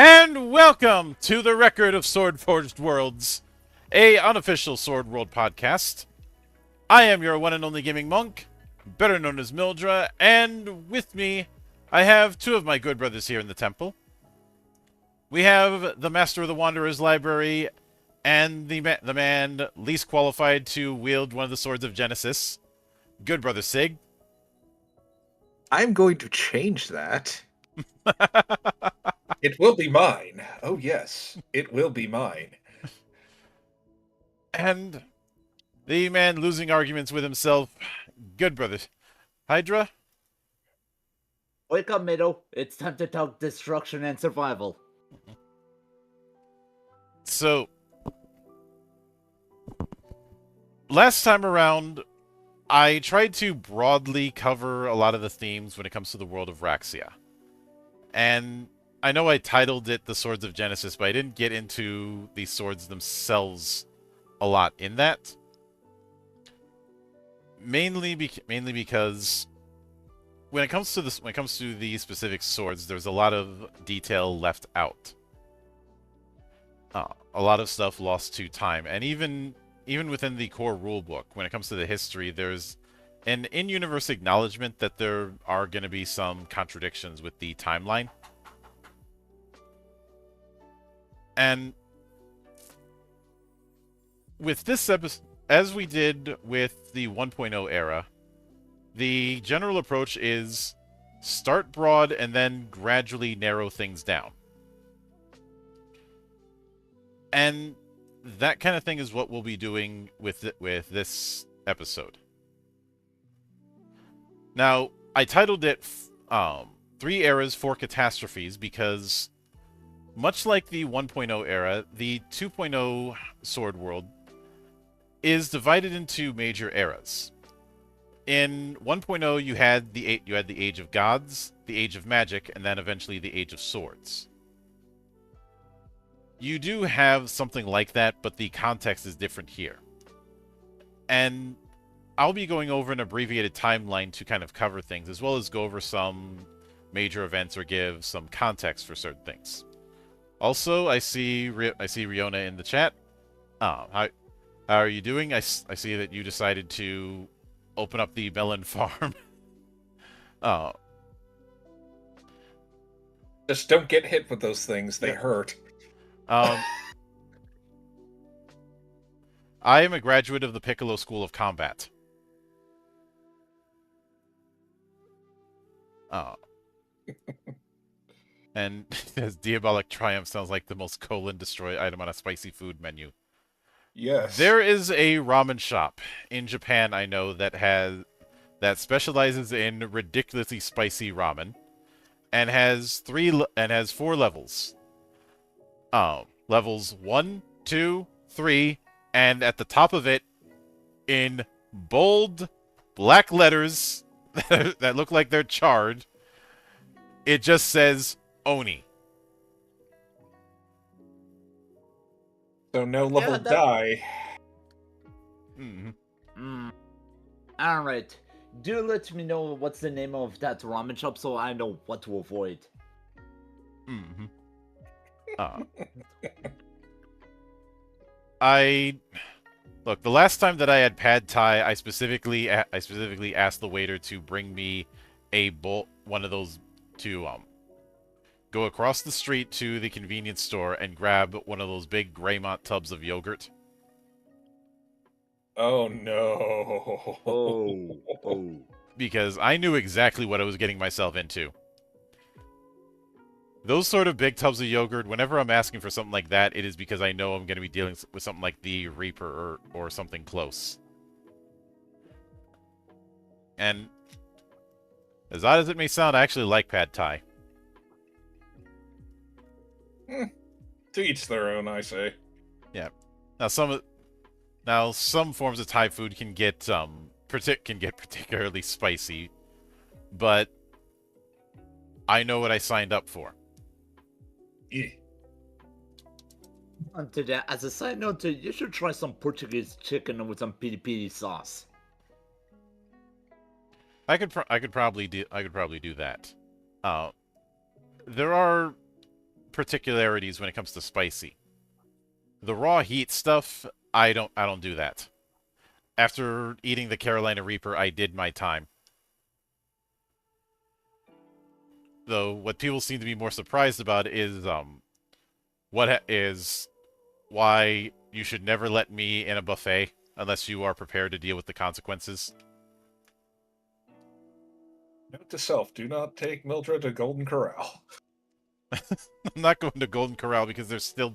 And welcome to the Record of Sword Forged Worlds, a unofficial Sword World podcast. I am your one and only gaming monk, better known as Mildra, and with me, I have two of my good brothers here in the temple. We have the Master of the Wanderer's Library and the man least qualified to wield one of the swords of Genesis, good brother Sig. I'm going to change that. It will be mine. Oh, yes. It will be mine. And the man losing arguments with himself, good brother Hydra. Wake up, Middle. It's time to talk destruction and survival. So, last time around, I tried to broadly cover a lot of the themes when it comes to the world of Raxia. And I know I titled it The Swords of Genesis, but I didn't get into the swords themselves a lot in that. Mainly because when it comes to the specific swords, there's a lot of detail left out. A lot of stuff lost to time, and even within the core rulebook, when it comes to the history, there's an in-universe acknowledgement that there are going to be some contradictions with the timeline. And with this episode, as we did with the 1.0 era, the general approach is start broad and then gradually narrow things down. And that kind of thing is what we'll be doing with this episode. Now, I titled it 3 Eras, 4 Catastrophes because, much like the 1.0 era, the 2.0 Sword World is divided into major eras. In 1.0, you had the Age of Gods, the Age of Magic, and then eventually the Age of Swords. You do have something like that, but the context is different here. And I'll be going over an abbreviated timeline to kind of cover things, as well as go over some major events or give some context for certain things. Also, I see Riona in the chat. How are you doing? I see that you decided to open up the melon farm. Just don't get hit with those things. They hurt. I am a graduate of the Piccolo School of Combat. And as Diabolic Triumph sounds like the most colon-destroyed item on a spicy food menu. Yes. There is a ramen shop in Japan I know that specializes in ridiculously spicy ramen, and has 4 levels. Levels 1, 2, 3, and at the top of it, in bold black letters that look like they're charred, it just says Oni. So no level die. Mm-hmm. Alright. Do let me know what's the name of that ramen shop so I know what to avoid. Mm-hmm. Look, the last time that I had pad thai, I specifically asked the waiter to bring me a bowl, one of those, to go across the street to the convenience store and grab one of those big Greymont tubs of yogurt. Oh no. Oh. Because I knew exactly what I was getting myself into. Those sort of big tubs of yogurt, whenever I'm asking for something like that, it is because I know I'm going to be dealing with something like the Reaper or something close. And as odd as it may sound, I actually like pad thai. To each their own, I say. Yeah. Now some forms of Thai food can get particularly spicy, but I know what I signed up for. Yeah. And to that, as a side note, you should try some Portuguese chicken with some piri piri sauce. I could probably do that. There are particularities when it comes to spicy. The raw heat stuff, I don't do that. After eating the Carolina Reaper, I did my time. Though what people seem to be more surprised about is is why you should never let me in a buffet unless you are prepared to deal with the consequences. Note to self: do not take Mildred to Golden Corral. I'm not going to Golden Corral because they're still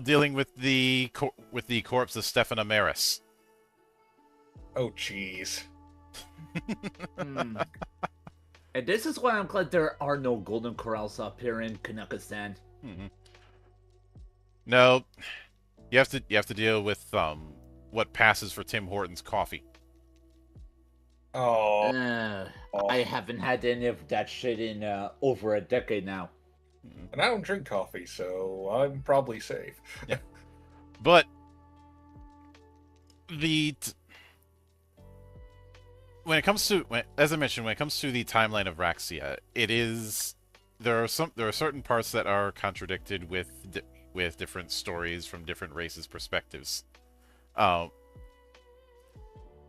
dealing with the corpse of Stefan Amaris. Oh, jeez. Hmm. And this is why I'm glad there are no golden corrals up here in Kanakistan. Mm-hmm. No, you have to deal with what passes for Tim Hortons coffee. Oh, I haven't had any of that shit in over a decade now. and I don't drink coffee, so I'm probably safe. Yeah. But when it comes to, as I mentioned, when it comes to the timeline of Raxia, there are certain parts that are contradicted with different stories from different races' perspectives.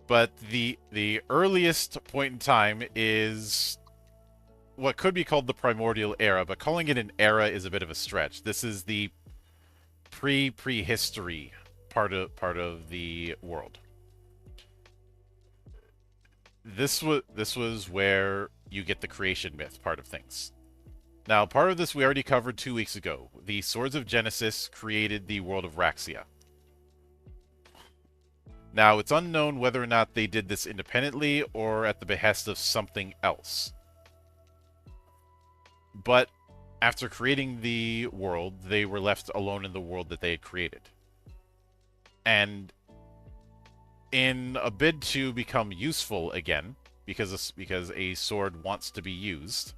But the earliest point in time is what could be called the primordial era, but calling it an era is a bit of a stretch. This is the prehistory part of the world. This was where you get the creation myth part of things. Now, part of this we already covered 2 weeks ago. The Swords of Genesis created the world of Raxia. Now, it's unknown whether or not they did this independently or at the behest of something else. But after creating the world, they were left alone in the world that they had created. And in a bid to become useful again, because a sword wants to be used,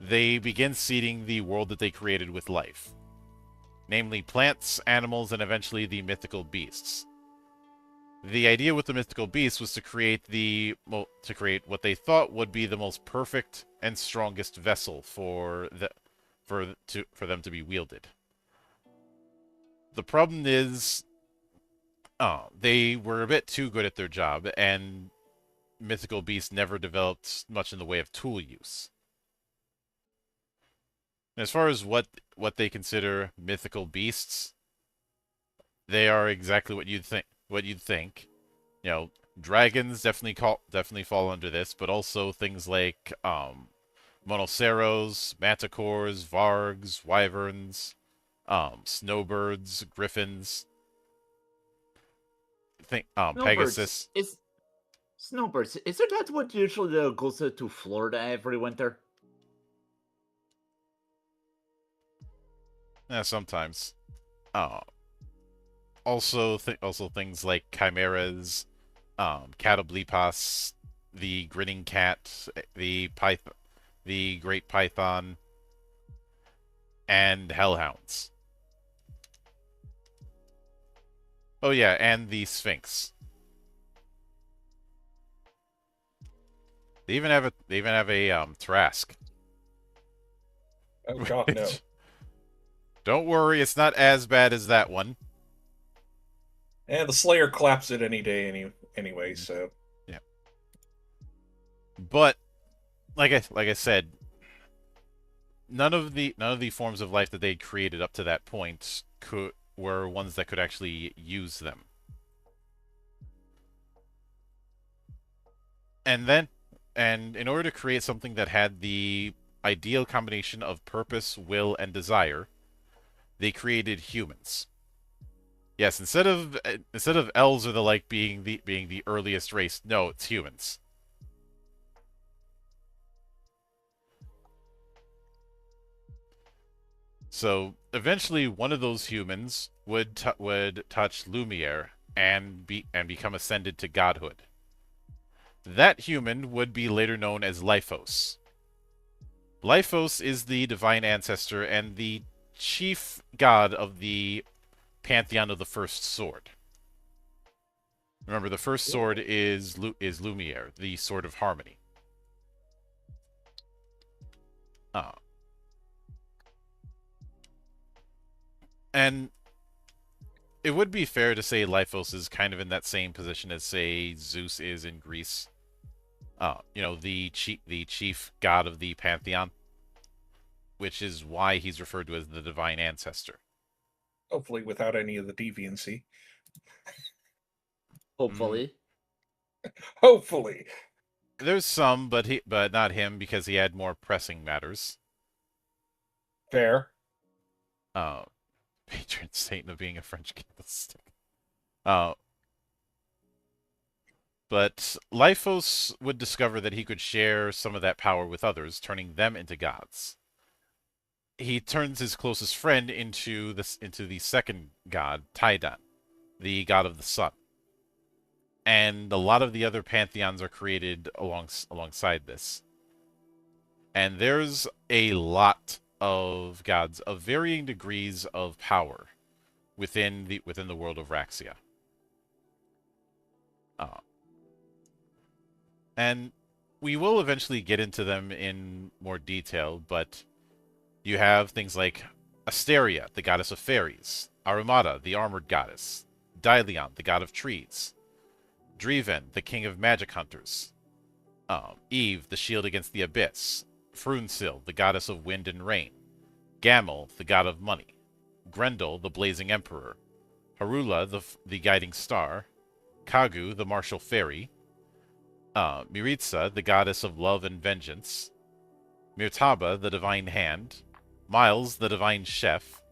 they begin seeding the world that they created with life. Namely plants, animals, and eventually the mythical beasts. The idea with the mythical beasts was to create what they thought would be the most perfect and strongest vessel for them to be wielded. The problem is, they were a bit too good at their job, and mythical beasts never developed much in the way of tool use. As far as what they consider mythical beasts, they are exactly what you'd think. You know, dragons definitely fall under this, but also things like monoceros, manticores, vargs, wyverns, snowbirds, griffins. Pegasus. Snowbirds. Isn't that what usually goes to Florida every winter? Yeah, sometimes. Also things like chimeras, Catablipas, the grinning cat, the great python, and hellhounds. Oh yeah, and the Sphinx. They even have a Trask. Oh god, no. Don't worry, it's not as bad as that one. And the Slayer claps it any day anyway, so. Yeah. But like I said, none of the forms of life that they'd created up to that point were ones that could actually use them. And in order to create something that had the ideal combination of purpose, will, and desire, they created humans. Yes, instead of elves or the like being the earliest race, no, it's humans. So eventually, one of those humans would touch Lumiere and become ascended to godhood. That human would be later known as Lyphos. Lyphos is the divine ancestor and the chief god of the pantheon of the first sword. Remember, the first sword is Lumiere, the sword of harmony. And it would be fair to say Lyphos is kind of in that same position as, say, Zeus is in Greece. The chief god of the pantheon, which is why he's referred to as the divine ancestor. Hopefully without any of the deviancy. Hopefully. Hopefully. There's some, but not him, because he had more pressing matters. Fair. Patron saint of being a French candlestick. But Lyphos would discover that he could share some of that power with others, turning them into gods. He turns his closest friend into the second god, Tidon, the god of the sun. And a lot of the other pantheons are created alongside this. And there's a lot of gods of varying degrees of power within the world of Raxia. And we will eventually get into them in more detail, but you have things like Asteria, the goddess of fairies, Armada, the armored goddess, Daileon, the god of trees, Driven, the king of magic hunters, Eve, the shield against the abyss, Frunsil, the goddess of wind and rain, Gamel, the god of money, Grendel, the blazing emperor, Harula, the guiding star, Kagu, the martial fairy, Miritza, the goddess of love and vengeance, Mirtaba, the divine hand, Miles, the divine chef,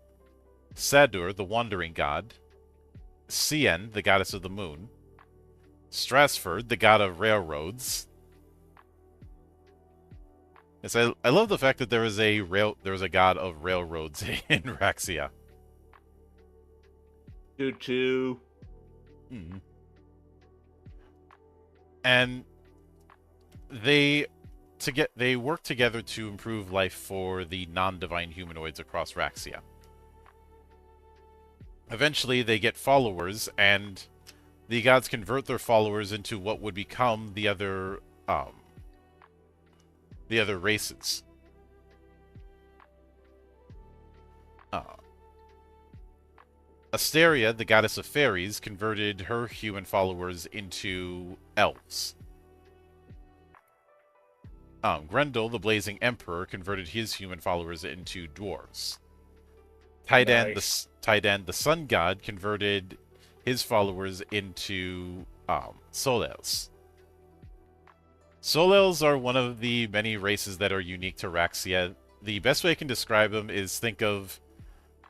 Sadur, the wandering god, Sien, the goddess of the moon, Strasford, the god of railroads. Yes, I love the fact that there is a god of railroads in Raxia. Choo choo. And they work together to improve life for the non-divine humanoids across Raxia. Eventually, they get followers, and the gods convert their followers into what would become the other races. Asteria, the goddess of fairies, converted her human followers into elves. Grendel, the blazing emperor, converted his human followers into dwarves. Tidon, the sun god, converted his followers into Solels. Solels are one of the many races that are unique to Raxia. The best way I can describe them is think of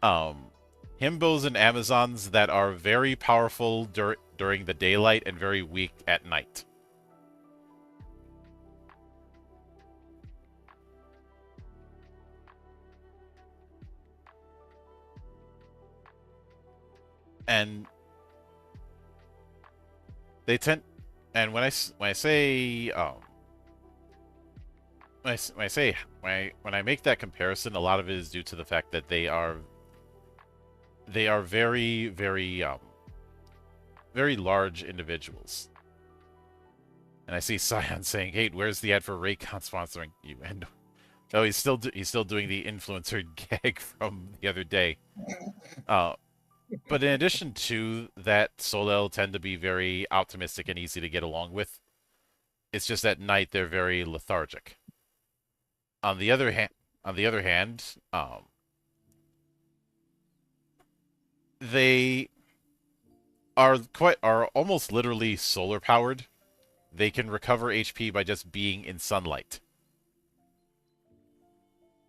himbos and Amazons that are very powerful during the daylight and very weak at night. And they tend, and when I make that comparison, a lot of it is due to the fact that they are very, very very large individuals. And I see Scion saying, "Hey, where's the ad for Raycon sponsoring you?" And he's still doing the influencer gag from the other day. But in addition to that, Solel tend to be very optimistic and easy to get along with. It's just at night they're very lethargic. On the other hand, they are almost literally solar powered. They can recover HP by just being in sunlight.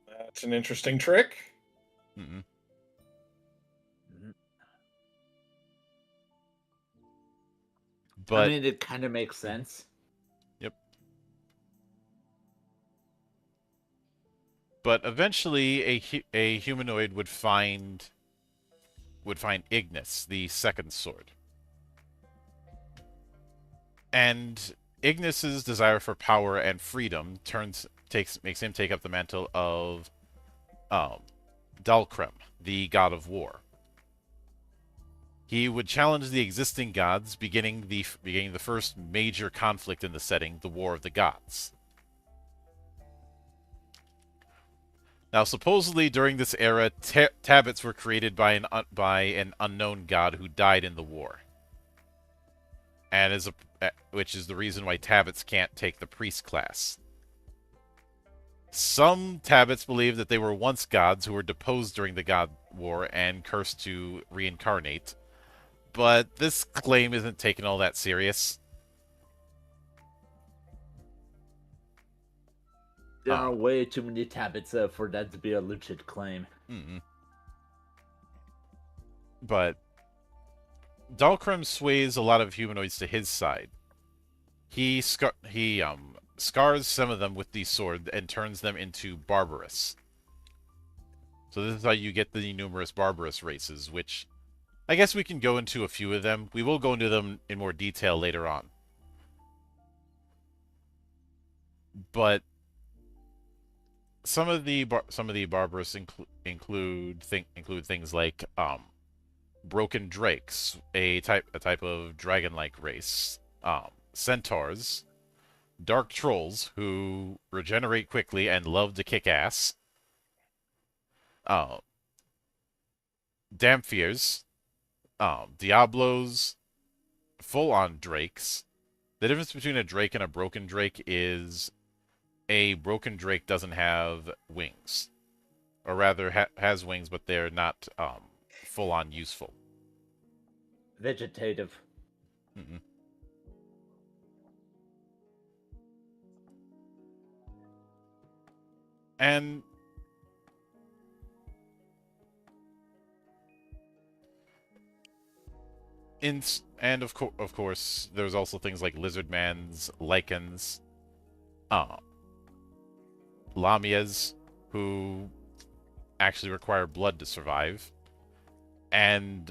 That's an interesting trick. Mm-hmm. But I mean, it kind of makes sense. Yep. But eventually, a humanoid would find Ignis, the second sword. And Ignis's desire for power and freedom makes him take up the mantle of Dalkrem, the god of war. He would challenge the existing gods, beginning the first major conflict in the setting, the War of the Gods. Now, supposedly during this era, tablets were created by an unknown god who died in the war, and which is the reason why tablets can't take the priest class. Some tablets believe that they were once gods who were deposed during the god war and cursed to reincarnate, but this claim isn't taken all that serious. There are way too many tablets for that to be a legit claim. But Dalcrim sways a lot of humanoids to his side. He scars some of them with the sword and turns them into barbarous. So this is how you get the numerous barbarous races, which I guess we can go into a few of them. We will go into them in more detail later on. But some of the barbarous include things like broken drakes, a type of dragon-like race, centaurs, dark trolls who regenerate quickly and love to kick ass, Damphirs, Diablos, full-on drakes. The difference between a drake and a broken drake is a broken drake doesn't have wings. Or rather, has wings, but they're not full-on useful. Vegetative. And of course, there's also things like lizardmans, lichens, lamias, who actually require blood to survive, and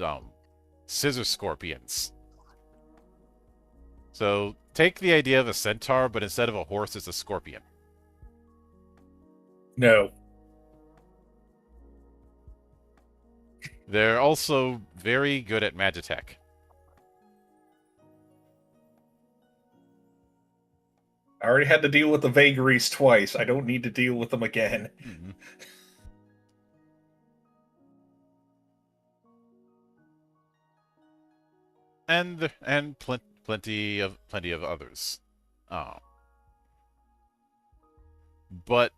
scissor scorpions. So take the idea of a centaur, but instead of a horse, it's a scorpion. No. They're also very good at magitech. I already had to deal with the vagaries twice. I don't need to deal with them again. And plenty of others. But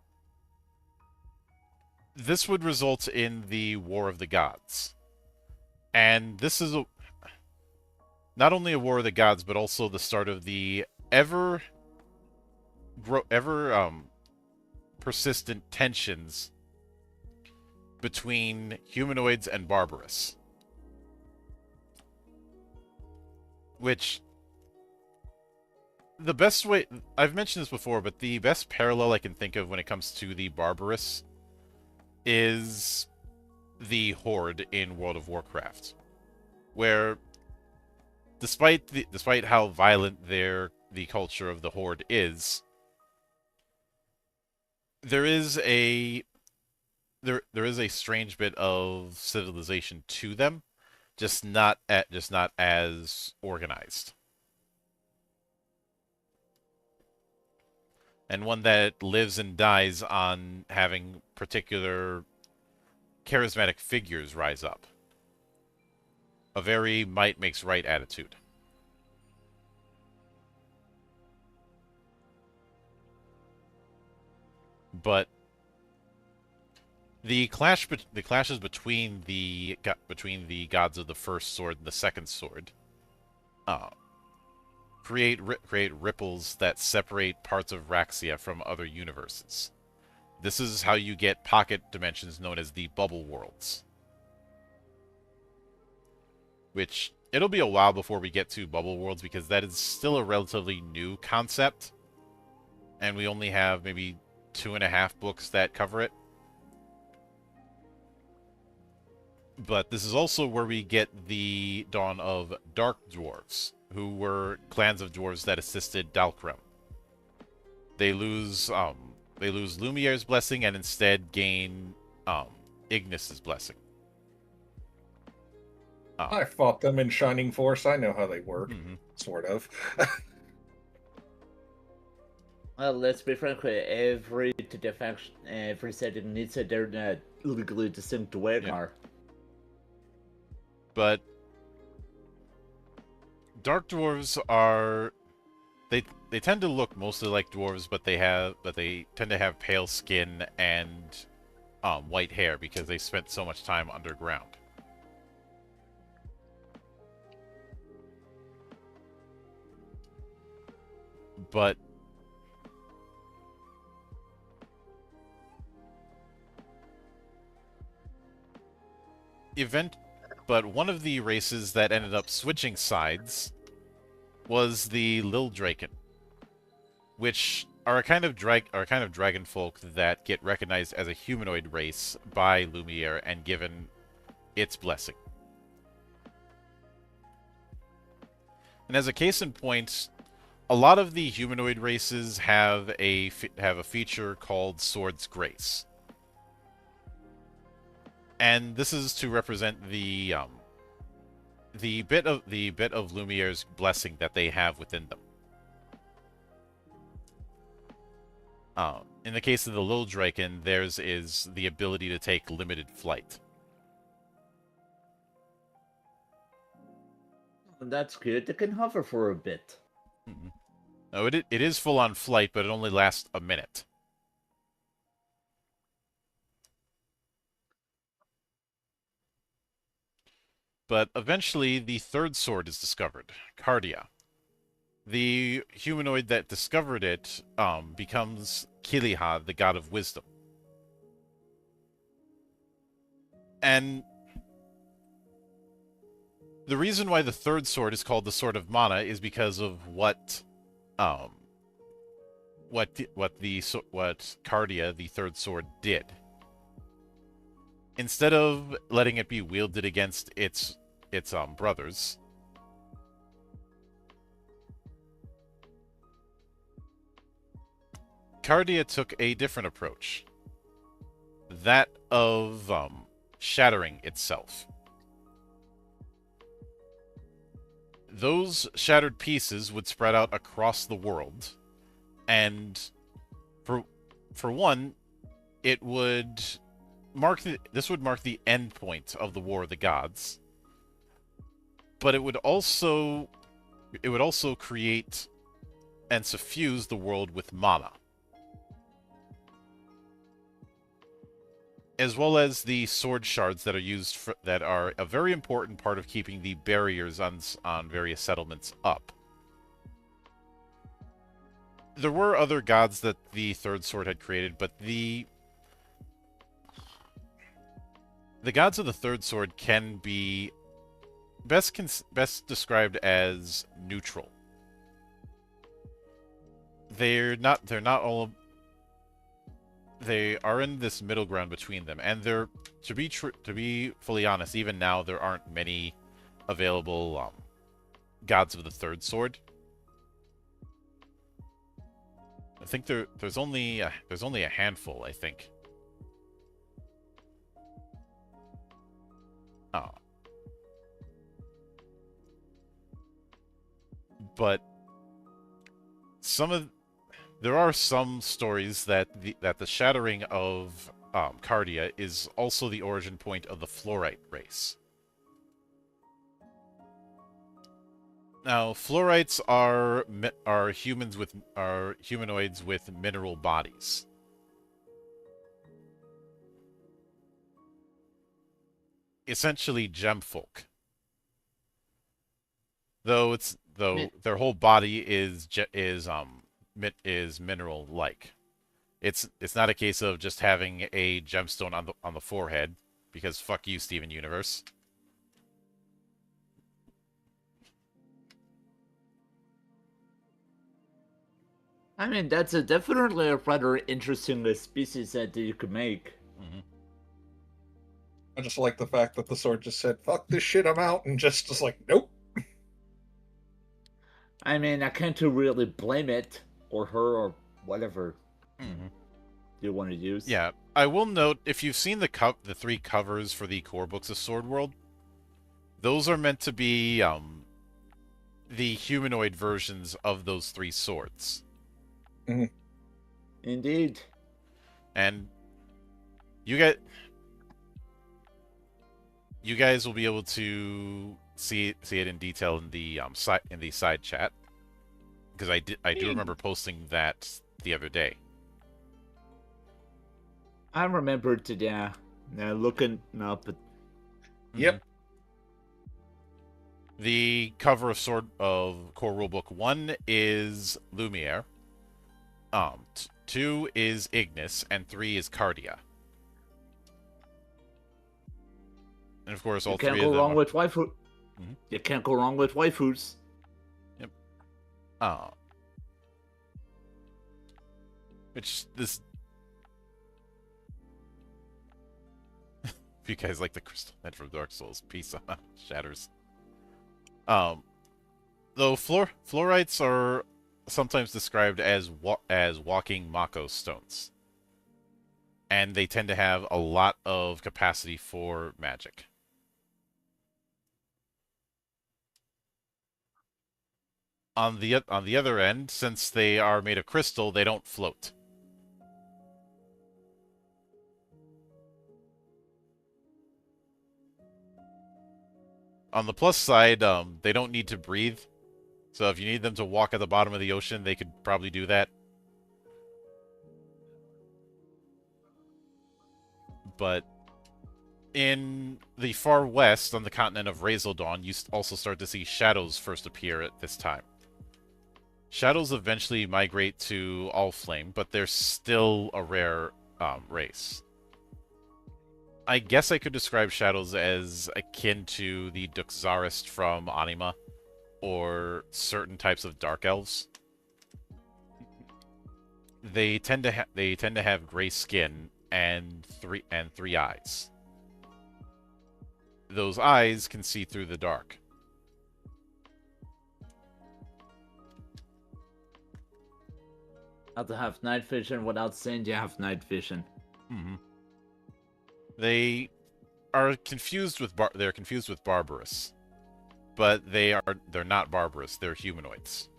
this would result in the War of the Gods. And this is not only a War of the Gods, but also the start of the ever persistent tensions between humanoids and barbarous. Which, the best way, I've mentioned this before, but the best parallel I can think of when it comes to the barbarous is the Horde in World of Warcraft, where despite how violent the culture of the Horde is, there is a strange bit of civilization to them, just not as organized, and one that lives and dies on having particular charismatic figures rise up. A very might makes right attitude. But the clashes between the gods of the first sword and the second sword create ripples that separate parts of Raxia from other universes. This is how you get pocket dimensions known as the bubble worlds. Which, it'll be a while before we get to bubble worlds, because that is still a relatively new concept. And we only have maybe 2.5 books that cover it. But this is also where we get the dawn of dark dwarves, who were clans of dwarves that assisted Dalcrim. They lose Lumiere's blessing and instead gain Ignis's blessing. I fought them in Shining Force. I know how they work, sort of. Well, let's be frank, every to the faction, every setting needs their legally distinct Dwargar. But dark dwarves are they tend to look mostly like dwarves, but they tend to have pale skin and white hair because they spent so much time underground. But one of the races that ended up switching sides was the Lildraken, which are a kind of dragon folk that get recognized as a humanoid race by Lumiere and given its blessing. And as a case in point, a lot of the humanoid races have a feature called Sword's Grace, and this is to represent the bit of Lumiere's blessing that they have within them. In the case of the Lildraken, theirs is the ability to take limited flight. That's good. They can hover for a bit. Mm-hmm. No, it is full-on flight, but it only lasts a minute. But eventually, the third sword is discovered, Cardia. The humanoid that discovered it becomes Kiliha, the god of wisdom. And the reason why the third sword is called the Sword of Mana is because of what Cardia, the third sword, did. Instead of letting it be wielded against its brothers, Cardia took a different approach. That of shattering itself. Those shattered pieces would spread out across the world, and for one, it would this would mark the end point of the War of the Gods. But it would also create and suffuse the world with mana, as well as the sword shards that are used that are a very important part of keeping the barriers on various settlements up. There were other gods that the third sword had created, but the gods of the third sword can be best described as neutral. They're not all. They are in this middle ground between them, and they're to be fully honest, even now there aren't many available gods of the third sword. I think there's only a handful, I think. Oh. But there are some stories that the shattering of Cardia is also the origin point of the Fluorite race. Now, Fluorites are humanoids with mineral bodies. Essentially gemfolk. Though their whole body is mineral-like. It's not a case of just having a gemstone on the forehead, because fuck you, Steven Universe. I mean, that's definitely a rather interesting species that you could make. Mm-hmm. I just like the fact that the sword just said, fuck this shit, I'm out, and just like, nope. I mean, I can't really blame it, or her, or whatever you want to use. Yeah, I will note, if you've seen the 3 covers for the core books of Sword World, those are meant to be the humanoid versions of those 3 swords. Mm-hmm. Indeed. And you guys will be able to see it in detail in the side chat, because I do remember posting that the other day. I remember today. Looking up. Yep. The cover of Core Rulebook 1 is Lumiere. 2 is Ignis, and 3 is Cardia. And of course, all three of them. You can't go wrong with waifu. You can't go wrong with waifus. Yep. Which this. If you guys like the Crystal Head from Dark Souls, peace on shatters. Though fluorites are sometimes described as walking Mako stones, and they tend to have a lot of capacity for magic. On the other end, since they are made of crystal, they don't float. On the plus side, they don't need to breathe. So if you need them to walk at the bottom of the ocean, they could probably do that. But in the far west, on the continent of Razaldon, you also start to see shadows first appear at this time. Shadows eventually migrate to Allflame, but they're still a rare race. I guess I could describe shadows as akin to the Duxarist from Anima, or certain types of dark elves. They tend to have gray skin and three eyes. Those eyes can see through the dark. Not to have night vision without saying you have night vision. Mm-hmm. They are confused with barbarous, but they're not barbarous. They're humanoids.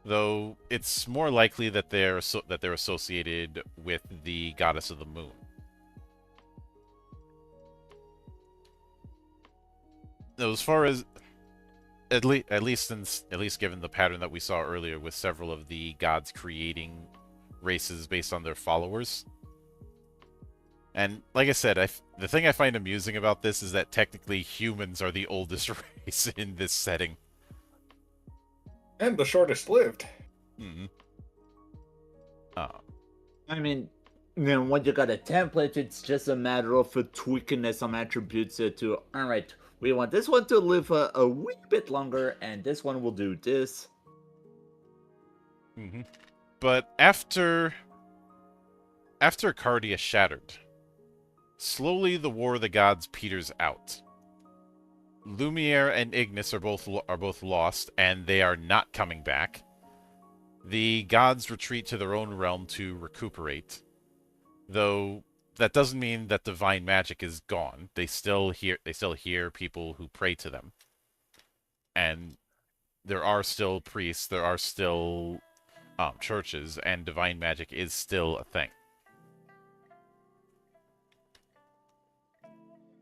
Though it's more likely that they're associated with the goddess of the moon. Though as far as at least given the pattern that we saw earlier with several of the gods creating races based on their followers. And like I said, the thing I find amusing about this is that technically humans are the oldest race in this setting. And the shortest lived. Mm-hmm. I mean, when you got a template, it's just a matter of tweaking some attributes to, alright, we want this one to live a wee bit longer, and this one will do this. Mm-hmm. But after Cardia shattered, slowly the War of the Gods peters out. Lumiere and Ignis are both lost, and they are not coming back. The gods retreat to their own realm to recuperate, though that doesn't mean that divine magic is gone. They still hear people who pray to them, and there are still priests. There are still churches, and divine magic is still a thing.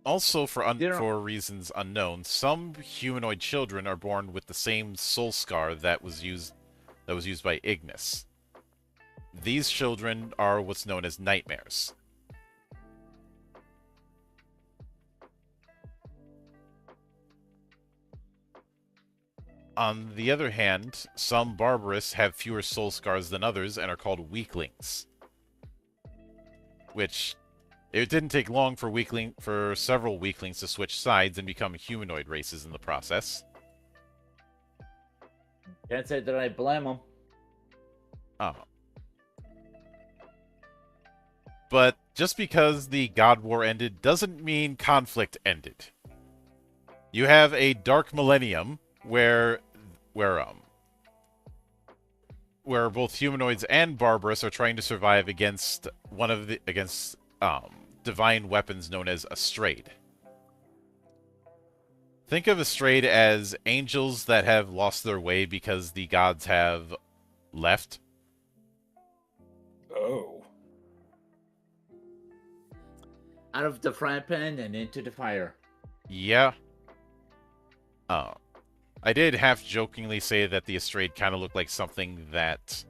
Also, for reasons unknown, some humanoid children are born with the same soul scar that was used by Ignis. These children are what's known as nightmares. On the other hand, some Barbarous have fewer soul scars than others and are called weaklings. Which, it didn't take long for several weaklings to switch sides and become humanoid races in the process. Can't say that I blame them. But just because the God War ended doesn't mean conflict ended. You have a Dark Millennium where both humanoids and Barbarous are trying to survive against divine weapons known as a Strayed. Think of Astrayed as angels that have lost their way because the gods have left. Oh. Out of the frying pan and into the fire. Yeah. Oh. I did half jokingly say that the Astrayed kind of looked like something that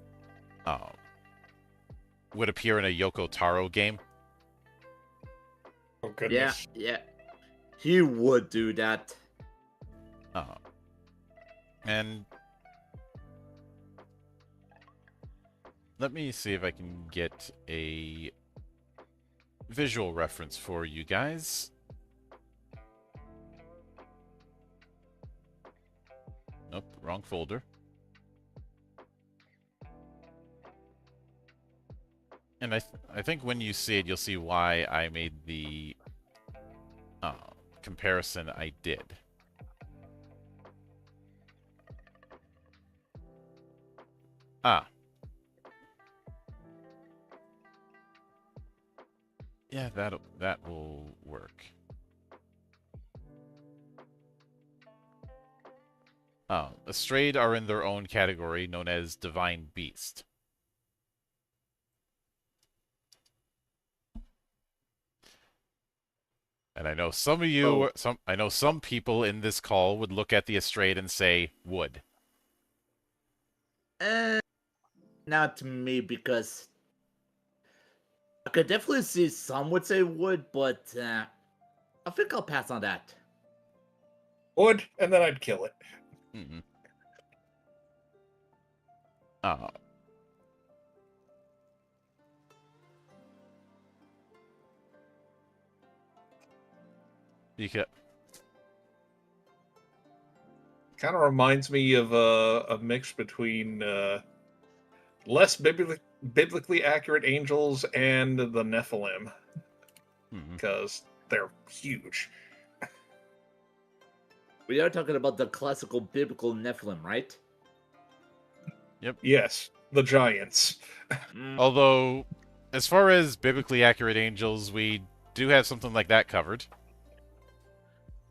would appear in a Yoko Taro game. Oh, goodness. Yeah. He would do that. And let me see if I can get a visual reference for you guys. Nope, wrong folder. And I think when you see it, you'll see why I made the comparison I did. Yeah, that will work. Astrayed are in their own category, known as Divine Beast. And I know some of you, I know some people in this call would look at the Astrayed and say, wood. Not me, because I could definitely see some would say wood, but I think I'll pass on that. Would, and then I'd kill it. Mm-hmm. You could. Kind of reminds me of a mix between less biblically accurate angels and the Nephilim, because they're huge. We are talking about the classical biblical Nephilim, right? Yep. Yes, the giants. Although, as far as biblically accurate angels, we do have something like that covered.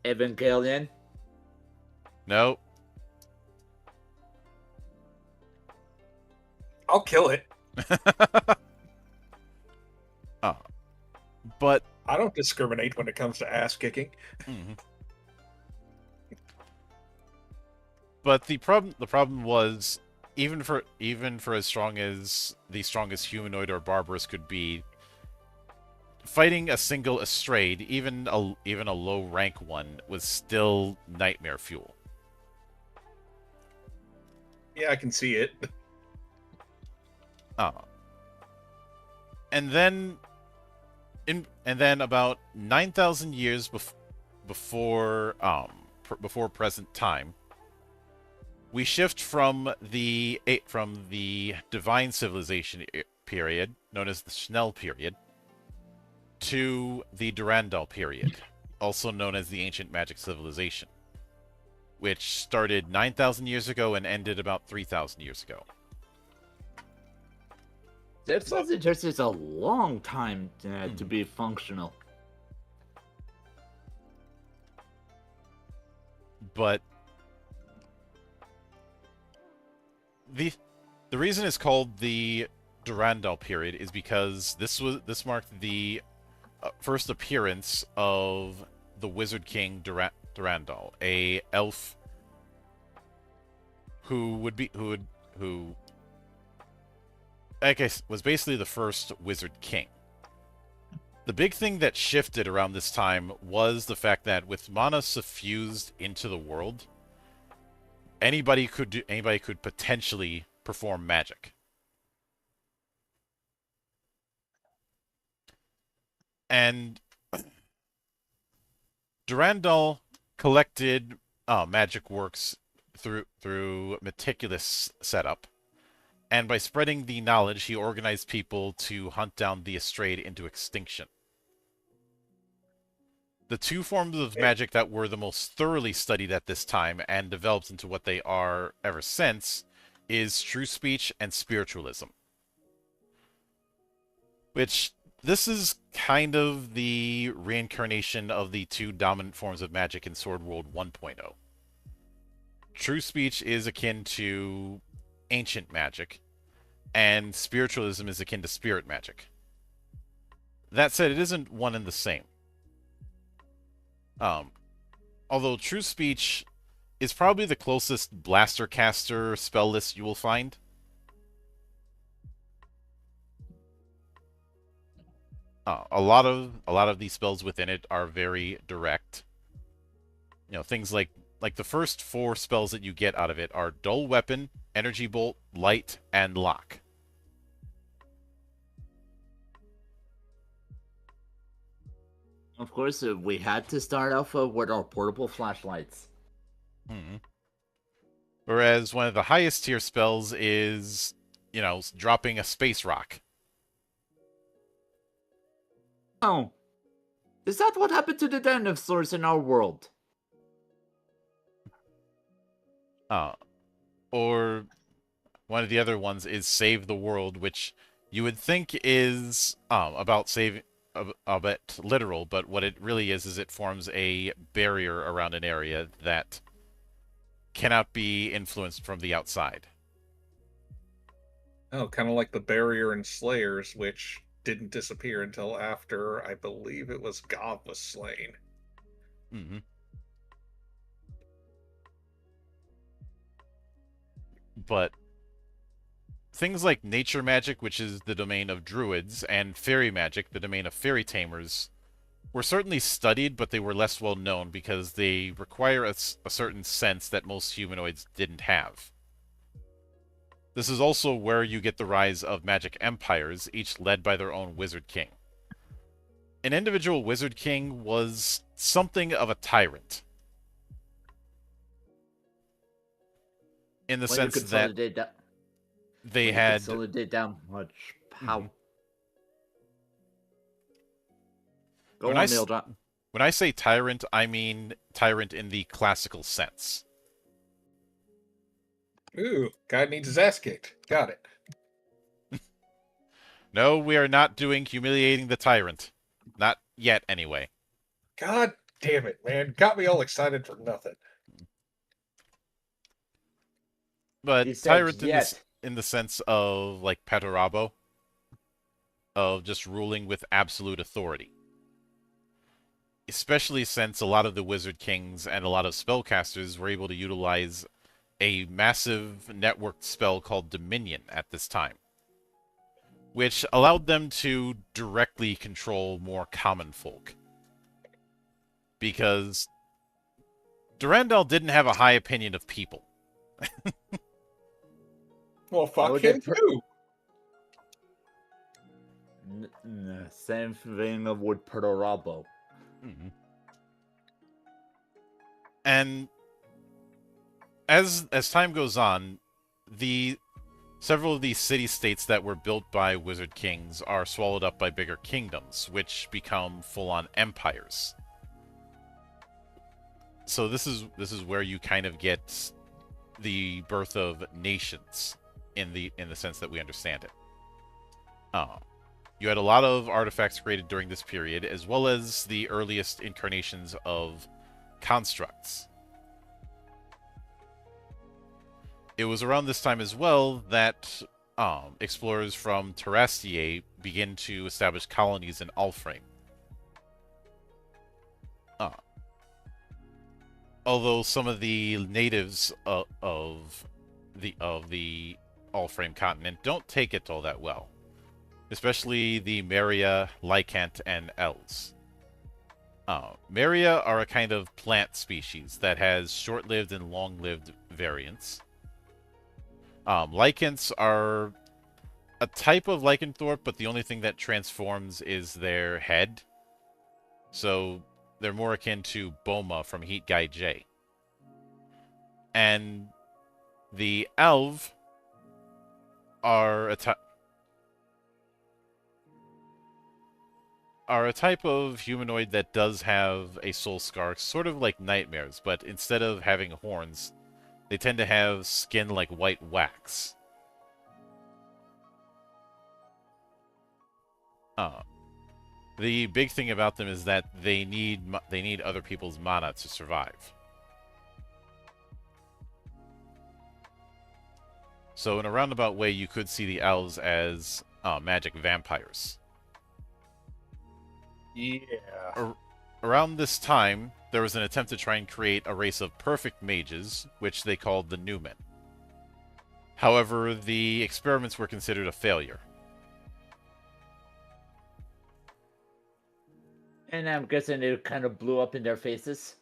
Evangelion? No. I'll kill it. But I don't discriminate when it comes to ass kicking. But the problem was, even for as strong as the strongest humanoid or barbarous could be, fighting a single Astrayed, even a low rank one, was still nightmare fuel. Yeah, I can see it. And then about 9,000 years before present time, we shift from the divine civilization period, known as the Schnell period, to the Durandal period, also known as the ancient magic civilization, which started 9,000 years ago and ended about 3,000 years ago. That just is a long time to be functional. But the reason it's called the Durandal period is because this marked the first appearance of the Wizard King Durandal, a elf who I guess was basically the first Wizard King. The big thing that shifted around this time was the fact that with mana suffused into the world, anybody could potentially perform magic. And Durandal collected magic works through meticulous setup. And by spreading the knowledge, he organized people to hunt down the Astrayed into extinction. The two forms of magic that were the most thoroughly studied at this time and developed into what they are ever since is true speech and spiritualism. Which This is kind of the reincarnation of the two dominant forms of magic in Sword World 1.0. True speech is akin to ancient magic, and spiritualism is akin to spirit magic. That said, it isn't one and the same. Although true speech is probably the closest blaster caster spell list you will find. A lot of these spells within it are very direct. Things like the first 4 spells that you get out of it are Dull Weapon, Energy Bolt, Light, and Lock. Of course, we had to start off with our portable flashlights. Whereas one of the highest tier spells is, dropping a space rock. Oh, is that what happened to the dinosaurs in our world? Or one of the other ones is Save the World, which you would think is about saving a bit literal, but what it really is it forms a barrier around an area that cannot be influenced from the outside. Oh, kind of like the barrier in Slayers, which didn't disappear until after, I believe it was God was slain. But things like nature magic, which is the domain of druids, and fairy magic, the domain of fairy tamers, were certainly studied, but they were less well known because they require a certain sense that most humanoids didn't have. This is also where you get the rise of magic empires, each led by their own wizard king. An individual wizard king was something of a tyrant. In the sense that they had... consolidate that much power. Go on, Mildred. When I say tyrant, I mean tyrant in the classical sense. Ooh, guy needs his ass kicked. Got it. No, we are not doing humiliating the tyrant. Not yet, anyway. God damn it, man. Got me all excited for nothing. But tyrant in the sense of, like, Patarabo. Of just ruling with absolute authority. Especially since a lot of the wizard kings and a lot of spellcasters were able to utilize a massive networked spell called Dominion at this time, which allowed them to directly control more common folk. Because Durandal didn't have a high opinion of people. Well, fuck him too. Same thing with Patarabo. And as time goes on, several of these city-states that were built by wizard kings are swallowed up by bigger kingdoms, which become full-on empires. So this is where you kind of get the birth of nations in the sense that we understand it. You had a lot of artifacts created during this period, as well as the earliest incarnations of constructs. It was around this time as well that explorers from Terrastier begin to establish colonies in Alframe. Although some of the natives of the Alframe continent don't take it all that well. Especially the Maria, Lycant, and Els. Maria are a kind of plant species that has short-lived and long-lived variants. Lycants are a type of lycanthrope, but the only thing that transforms is their head. So they're more akin to Boma from Heat Guy J. And the Elv are a type of humanoid that does have a soul scar, sort of like nightmares, but instead of having horns, they tend to have skin like white wax. The big thing about them is that they need other people's mana to survive. So in a roundabout way, you could see the elves as magic vampires. Yeah. Around this time, there was an attempt to try and create a race of perfect mages, which they called the Newmen. However, the experiments were considered a failure. And I'm guessing it kind of blew up in their faces.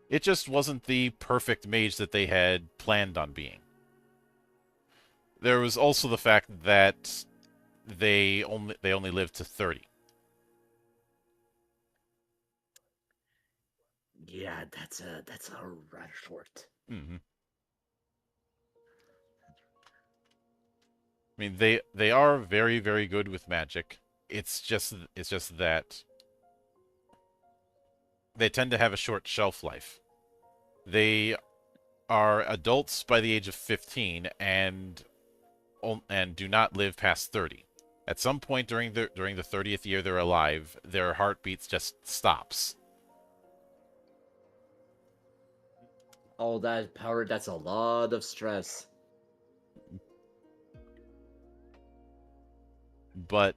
It just wasn't the perfect mage that they had planned on being. There was also the fact that they only lived to 30. Yeah, that's a rather short. Mm-hmm. I mean, they are very, very good with magic. It's just that they tend to have a short shelf life. They are adults by the age of 15 and do not live past 30. At some point during the 30th year they're alive, their heartbeats just stops. All that power, that's a lot of stress. But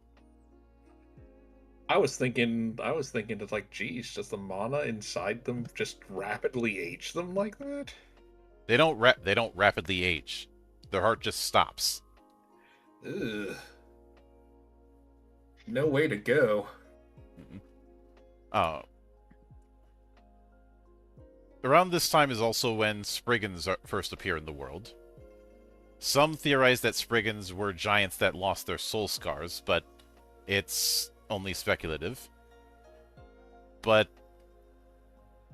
I was thinking it's like, geez, does the mana inside them just rapidly age them like that? they don't rapidly age. Their heart just stops. Ugh. No way to go. Around this time is also when Spriggans first appear in the world. Some theorize that Spriggans were giants that lost their soul scars, but it's only speculative. But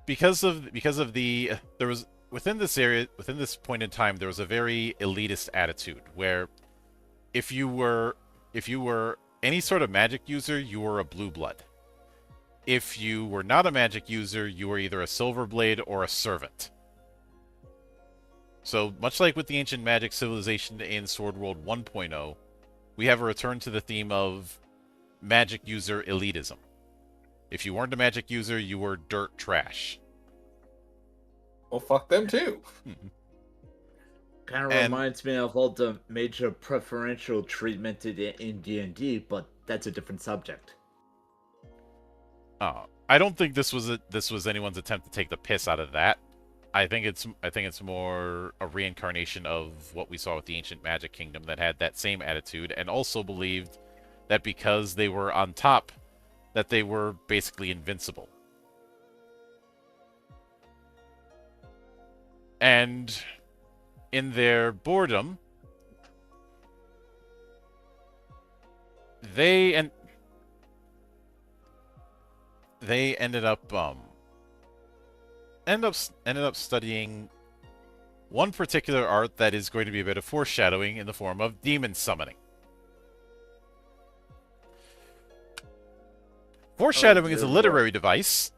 because of the there was within this point in time, there was a very elitist attitude where if you were any sort of magic user, you were a blue blood. If you were not a magic user, you were either a silver blade or a servant. So, much like with the ancient magic civilization in Sword World 1.0, we have a return to the theme of magic user elitism. If you weren't a magic user, you were dirt trash. Well, fuck them too. Kind of reminds me of all the major preferential treatment in D&D, but that's a different subject. I don't think this was anyone's attempt to take the piss out of that. I think it's more a reincarnation of what we saw with the ancient magic kingdom that had that same attitude and also believed that because they were on top, that they were basically invincible. And in their boredom, they ended up studying one particular art that is going to be a bit of foreshadowing in the form of demon summoning. Foreshadowing is a literary device.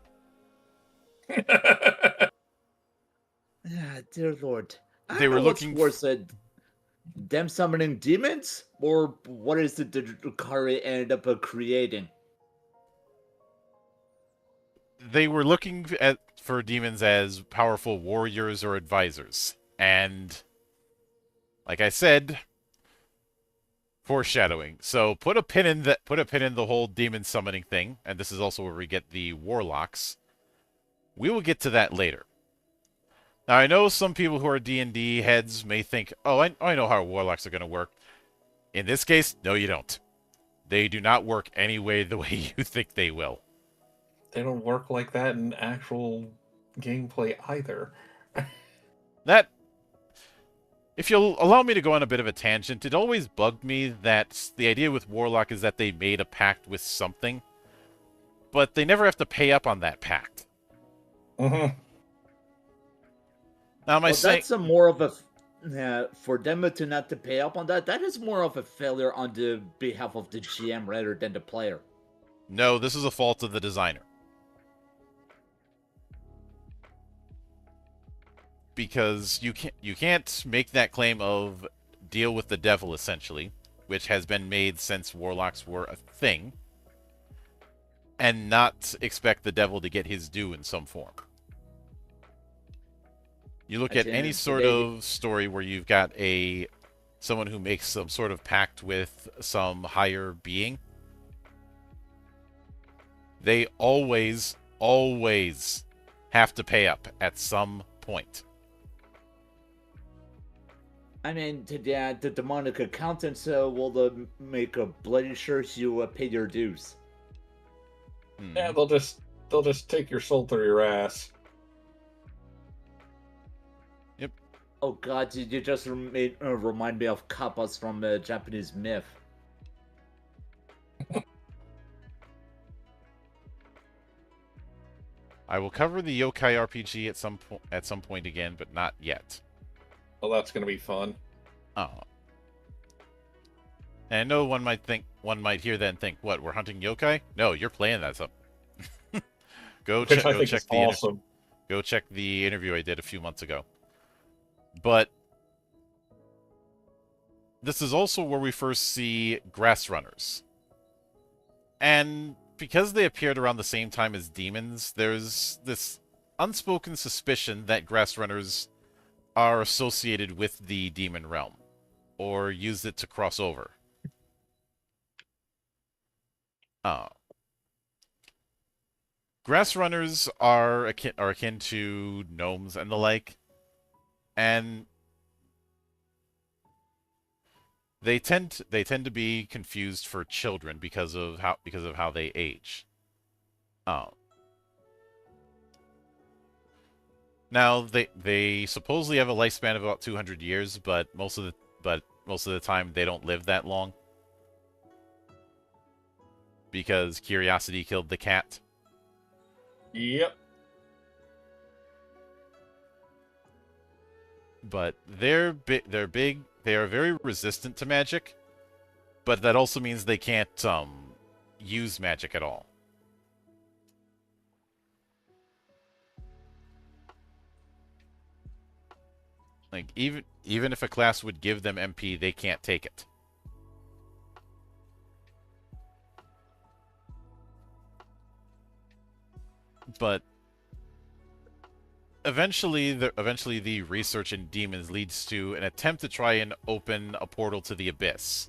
Yeah, dear Lord. They were looking worse, them summoning demons, or what is it that Kari ended up creating? They were looking for demons as powerful warriors or advisors. And, like I said, foreshadowing. So put a pin in the whole demon summoning thing, and this is also where we get the warlocks. We will get to that later. Now, I know some people who are D&D heads may think, oh, I know how warlocks are going to work. In this case, no, you don't. They do not work the way you think they will. They don't work like that in actual gameplay either. That, if you'll allow me to go on a bit of a tangent, it always bugged me that the idea with Warlock is that they made a pact with something, but they never have to pay up on that pact. Mm-hmm. Now, that's more of a... for them to not to pay up on that, that is more of a failure on the behalf of the GM rather than the player. No, this is a fault of the designer. Because you can't make that claim of deal with the devil, essentially, which has been made since warlocks were a thing. and not expect the devil to get his due in some form. You look at any sort of story where you've got someone who makes some sort of pact with some higher being, they always have to pay up at some point. I mean, the demonic accountants will make a bloody sure you pay your dues. Yeah, they'll just take your soul through your ass. Yep. Oh god, you just remind me of kappas from Japanese myth. I will cover the yokai RPG at some point again, but not yet. Well, that's gonna be fun. Oh. And I know one might hear that and think, what, we're hunting yokai? No, you're playing that stuff. Go check the interview I did a few months ago. But this is also where we first see grass runners. And because they appeared around the same time as demons, there's this unspoken suspicion that grass runners are associated with the demon realm, or use it to cross over. Grass runners are akin to gnomes and the like, and they tend to be confused for children because of how they age. Now they supposedly have a lifespan of about 200 years, but most of the time they don't live that long because curiosity killed the cat. Yep. But they're big. They are very resistant to magic, but that also means they can't use magic at all. Like even if a class would give them MP, they can't take it. But eventually the research in demons leads to an attempt to try and open a portal to the abyss.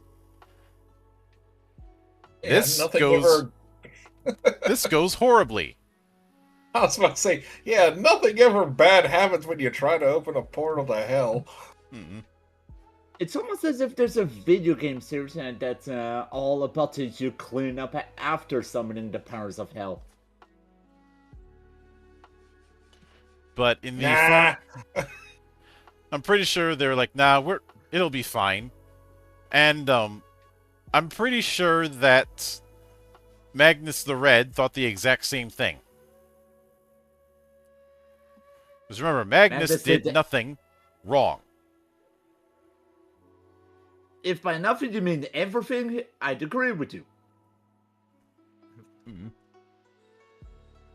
Yeah, this goes horribly. I was about to say, yeah, nothing ever bad happens when you try to open a portal to hell. Mm-mm. It's almost as if there's a video game series that's all about you clean up after summoning the powers of hell. But in the I'm pretty sure they're like, nah, it'll be fine. And I'm pretty sure that Magnus the Red thought the exact same thing. Because remember, Magnus did nothing wrong. If by nothing you mean everything, I'd agree with you. Mm-hmm.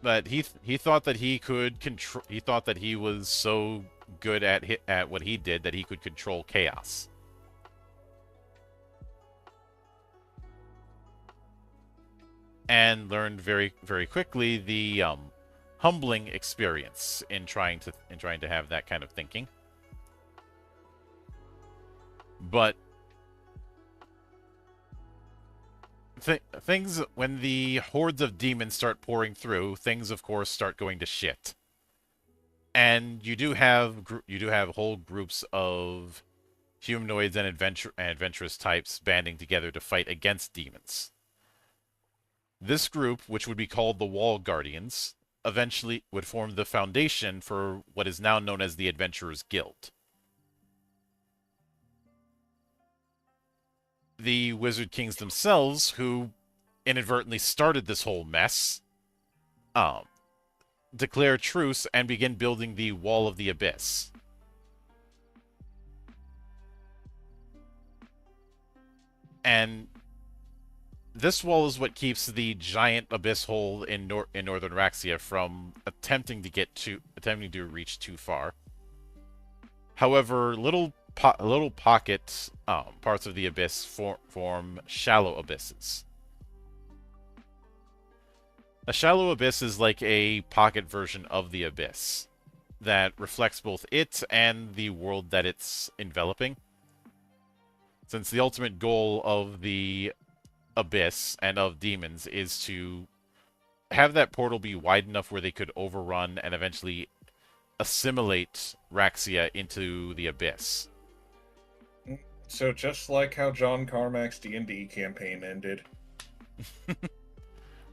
But he thought that he could control. He thought that he was so good at what he did that he could control chaos. And learned very, very quickly the humbling experience in trying to have that kind of thinking. But things, when the hordes of demons start pouring through, things of course start going to shit. And you do have whole groups of humanoids and adventurous types banding together to fight against demons. This group, which would be called the Wall Guardians, eventually would form the foundation for what is now known as the Adventurers Guild. The Wizard Kings themselves, who inadvertently started this whole mess, declare truce and begin building the Wall of the Abyss. And this wall is what keeps the giant abyss hole in northern Raxia from attempting to reach too far. However, little pocket parts of the abyss form shallow abysses. A shallow abyss is like a pocket version of the abyss that reflects both it and the world that it's enveloping. Since the ultimate goal of the abyss and of demons is to have that portal be wide enough where they could overrun and eventually assimilate Raxia into the abyss. So just like how John Carmack's D&D campaign ended.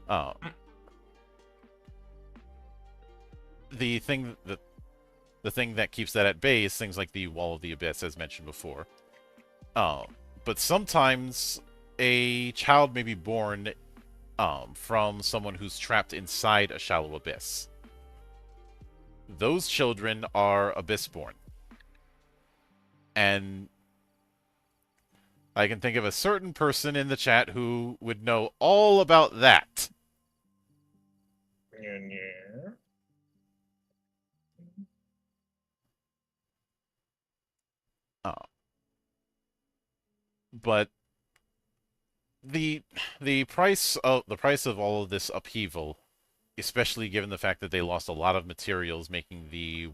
uh, the thing that keeps that at bay is things like the Wall of the Abyss, as mentioned before. But sometimes a child may be born from someone who's trapped inside a shallow abyss. Those children are abyss-born. And I can think of a certain person in the chat who would know all about that. Yeah. But the price of all of this upheaval, especially given the fact that they lost a lot of materials making the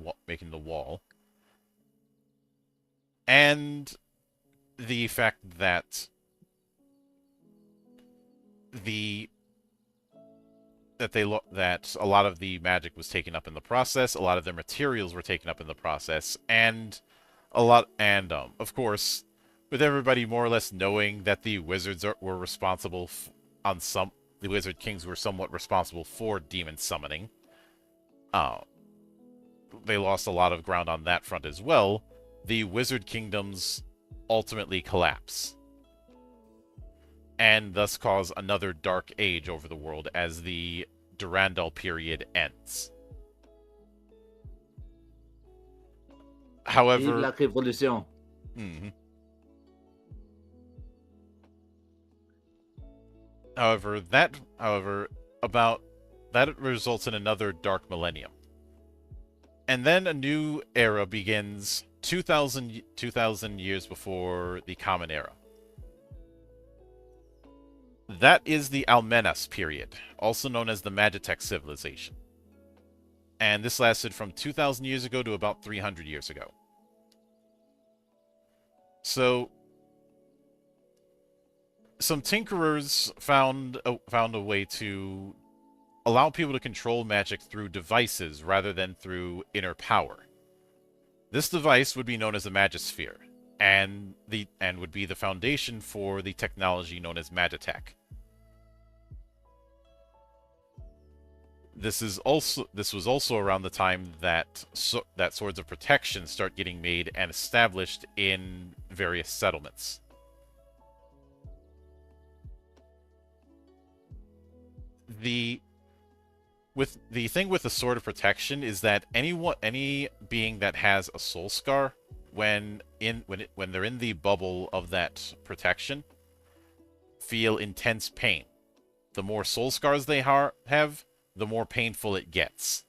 wall, and the fact that that a lot of the magic was taken up in the process, a lot of their materials were taken up in the process, and of course, with everybody more or less knowing that the wizards were responsible the wizard kings were somewhat responsible for demon summoning. They lost a lot of ground on that front as well. The wizard kingdoms ultimately collapse, and thus cause another dark age over the world as the Durandal period ends. However, Vive la révolution. However, that results in another dark millennium. And then a new era begins 2,000 years before the Common Era. That is the Almenas period, also known as the Magitech civilization. And this lasted from 2,000 years ago to about 300 years ago. So, some tinkerers found a way to allow people to control magic through devices rather than through inner power. This device would be known as the Magisphere, and would be the foundation for the technology known as Magitech. This was also around the time that swords of protection start getting made and established in various settlements. The thing with the sword of protection is that any being that has a soul scar when they're in the bubble of that protection feel intense pain. The more soul scars they have, the more painful it gets.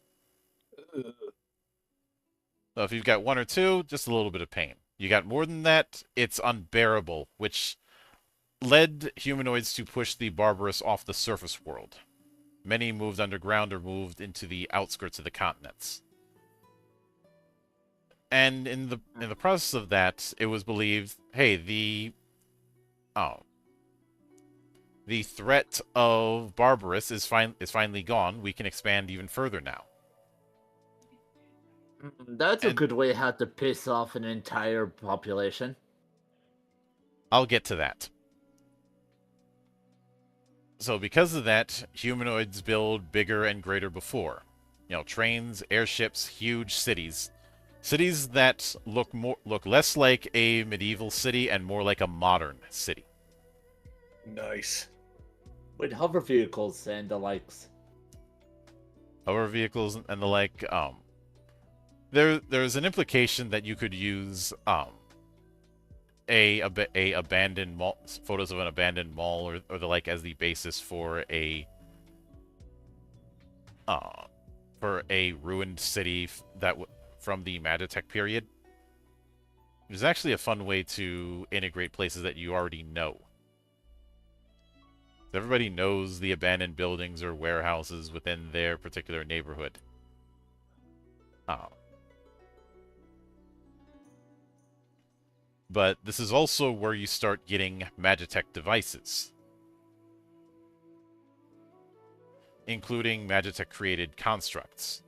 So if you've got one or two, just a little bit of pain. You got more than that, it's unbearable, which led humanoids to push the barbarous off the surface world. Many moved underground or moved into the outskirts of the continents. And in the process of that, it was believed, hey, the threat of barbarous is finally gone. We can expand even further now. That's a good way how to piss off an entire population. I'll get to that. So because of that, humanoids build bigger and greater before. Trains, airships, huge cities. Cities that look less like a medieval city and more like a modern city. Nice. With hover vehicles and the likes. Hover vehicles and the like. There's an implication that you could use a abandoned mall, photos of an abandoned mall or the like as the basis for a ruined city from the Magitech period. It's actually a fun way to integrate places that you already know. Everybody knows the abandoned buildings or warehouses within their particular neighborhood. Oh. But this is also where you start getting Magitech devices, including Magitech-created constructs.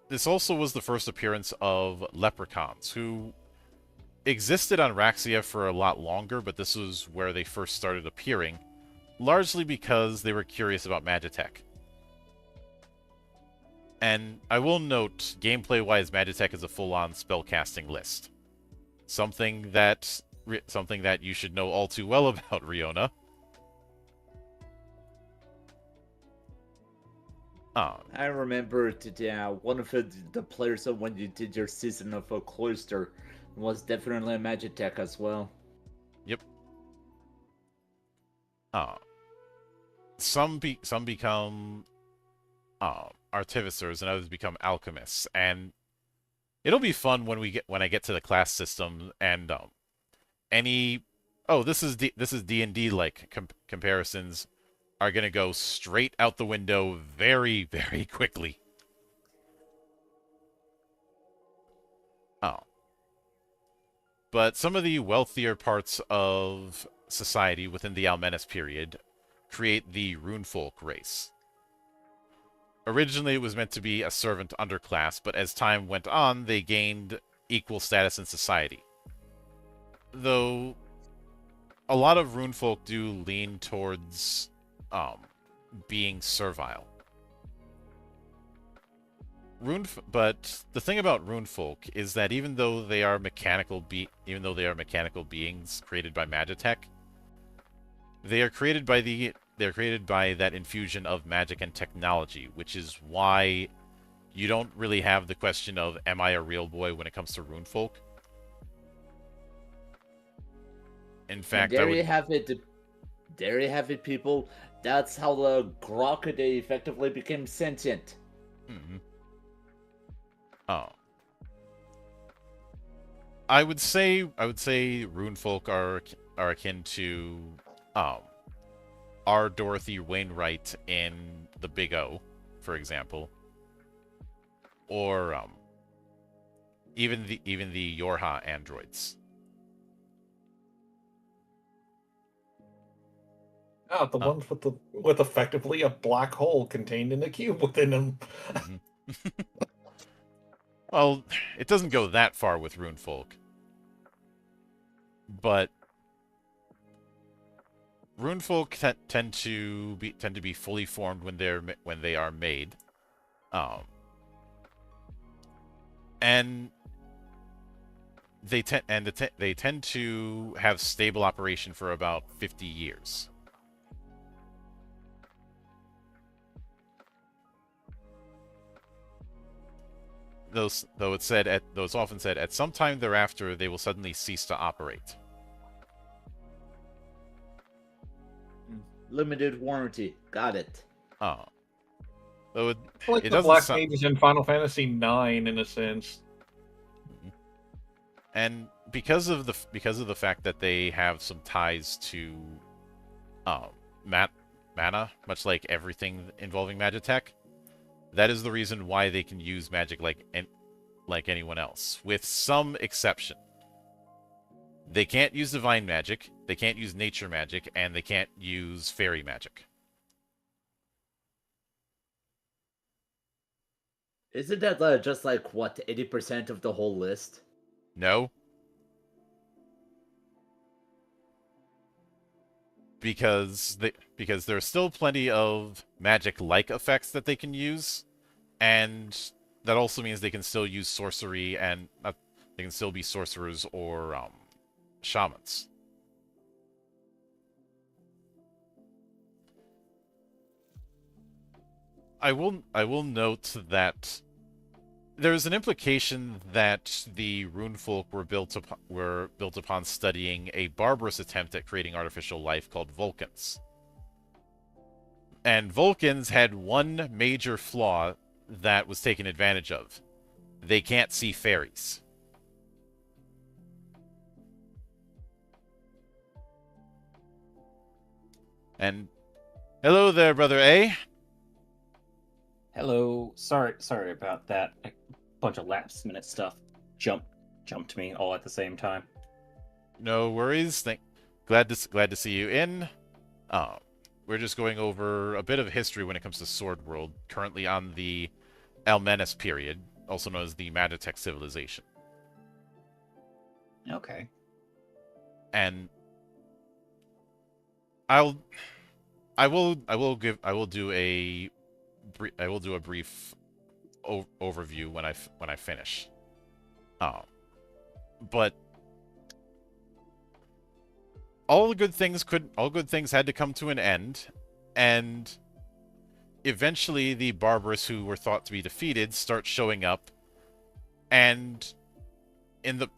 This also was the first appearance of leprechauns, who existed on Raxia for a lot longer, but this was where they first started appearing, largely because they were curious about Magitech. And I will note, gameplay-wise, Magitech is a full-on spellcasting list. Something that you should know all too well about, Riona. I remember that one of the players when you did your season of a cloister was definitely a Magitech as well. Yep. Some become artificers and others become alchemists, and it'll be fun when I get to the class system and this is D&D like comparisons are gonna go straight out the window very, very quickly. But some of the wealthier parts of society within the Almenis period create the Runefolk race. Originally, it was meant to be a servant underclass, but as time went on, they gained equal status in society. Though, a lot of Runefolk do lean towards being servile. But the thing about Runefolk is that even though they are mechanical beings created by Magitech, they're created by that infusion of magic and technology, which is why you don't really have the question of, am I a real boy when it comes to Runefolk? In fact, there you have it. There you have it, people. That's how the Grokkidae effectively became sentient. Mm-hmm. Oh. I would say Runefolk are akin to our Dorothy Wainwright in the Big O, for example, or even the Yorha androids. Oh, the ones with effectively a black hole contained in a cube within them. Mm-hmm. Well, it doesn't go that far with Runefolk, but Runefolk tend to be fully formed when they are made, and they tend to have stable operation for about 50 years. Though it's often said at some time thereafter they will suddenly cease to operate. Limited warranty. Got it. Oh. Though like the Black Mages in Final Fantasy IX, in a sense. And because of the fact that they have some ties to mana, much like everything involving Magitech, that is the reason why they can use magic like anyone else, with some exception. They can't use divine magic, they can't use nature magic, and they can't use fairy magic. Isn't that just like, what, 80% of the whole list? No. Because there's still plenty of magic-like effects that they can use, and that also means they can still use sorcery, and they can still be sorcerers or shamans. I will note that there's an implication that the Runefolk were built upon studying a barbarous attempt at creating artificial life called Vulcans. And Vulcans had one major flaw that was taken advantage of. They can't see fairies. And hello there, Brother A. Hello. Sorry about that. A bunch of last minute stuff jumped me all at the same time. No worries. Glad to see you in. We're just going over a bit of history when it comes to Sword World, currently on the Almanis period, also known as the Magitech civilization. Okay. And I will do a brief overview when I finish. But all good things had to come to an end, and eventually the barbarous who were thought to be defeated start showing up, and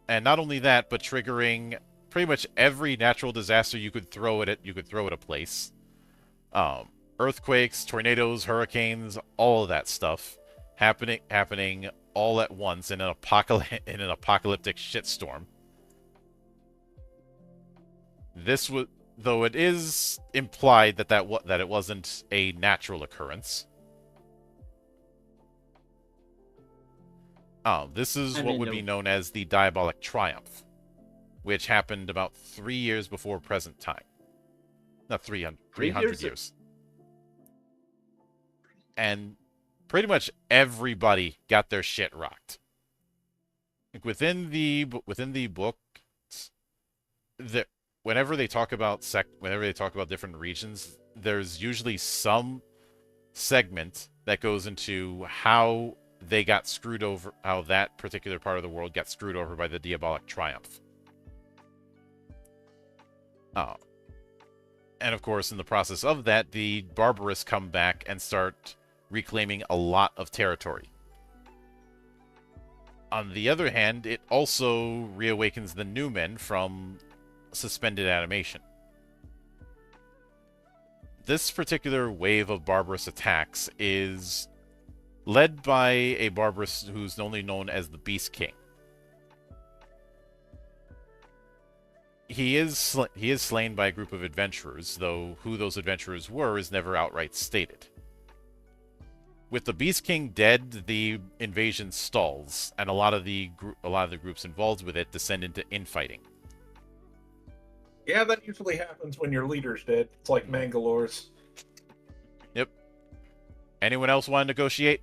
not only that, but triggering pretty much every natural disaster you could throw at a place. Earthquakes, tornadoes, hurricanes, all of that stuff happening all at once in an apocalyptic shitstorm. This was, though it is implied that it wasn't a natural occurrence. This is what would be known as the Diabolic Triumph, which happened about 3 years before present time. Not 300 years. And pretty much everybody got their shit rocked. Like within the book, whenever they talk about different regions, there's usually some segment that goes into how they got screwed over, how that particular part of the world got screwed over by the Diabolic Triumph. And of course, in the process of that, the Barbarous come back and start reclaiming a lot of territory. On the other hand, it also reawakens the Newmen from suspended animation. This particular wave of barbarous attacks is led by a barbarous who's only known as the Beast King. He is slain by a group of adventurers, though who those adventurers were is never outright stated. With the Beast King dead, the invasion stalls, and a lot of the groups involved with it descend into infighting. Yeah, that usually happens when your leader's dead. It's like Mangalore's. Yep. Anyone else want to negotiate?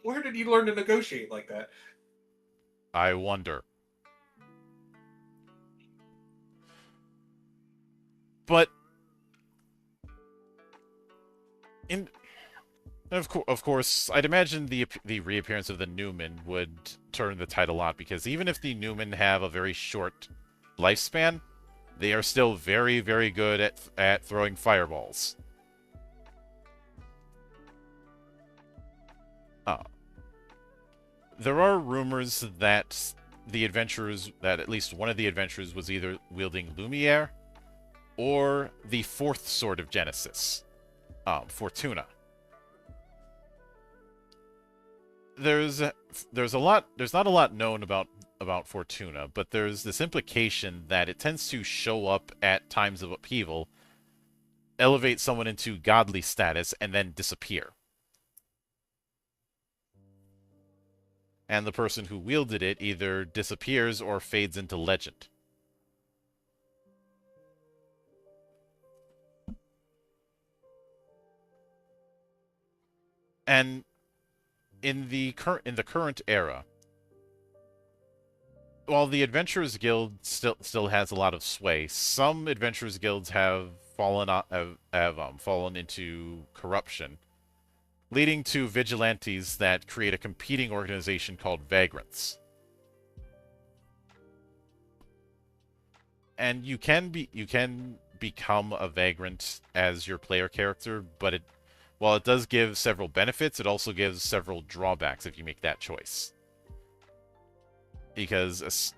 Where did you learn to negotiate like that? I wonder. But of course, I'd imagine the reappearance of the Newmen would turn the tide a lot, because even if the Newmen have a very short lifespan, they are still very, very good at throwing fireballs. There are rumors that at least one of the adventurers was either wielding Lumiere or the fourth sword of Genesis, Fortuna. There's not a lot known about Fortuna, but there's this implication that it tends to show up at times of upheaval, elevate someone into godly status, and then disappear. And the person who wielded it either disappears or fades into legend. And in the current era, while the Adventurers Guild still has a lot of sway, some Adventurers Guilds have fallen into corruption, leading to vigilantes that create a competing organization called Vagrants. And you can become a Vagrant as your player character, but while it does give several benefits, it also gives several drawbacks if you make that choice. Because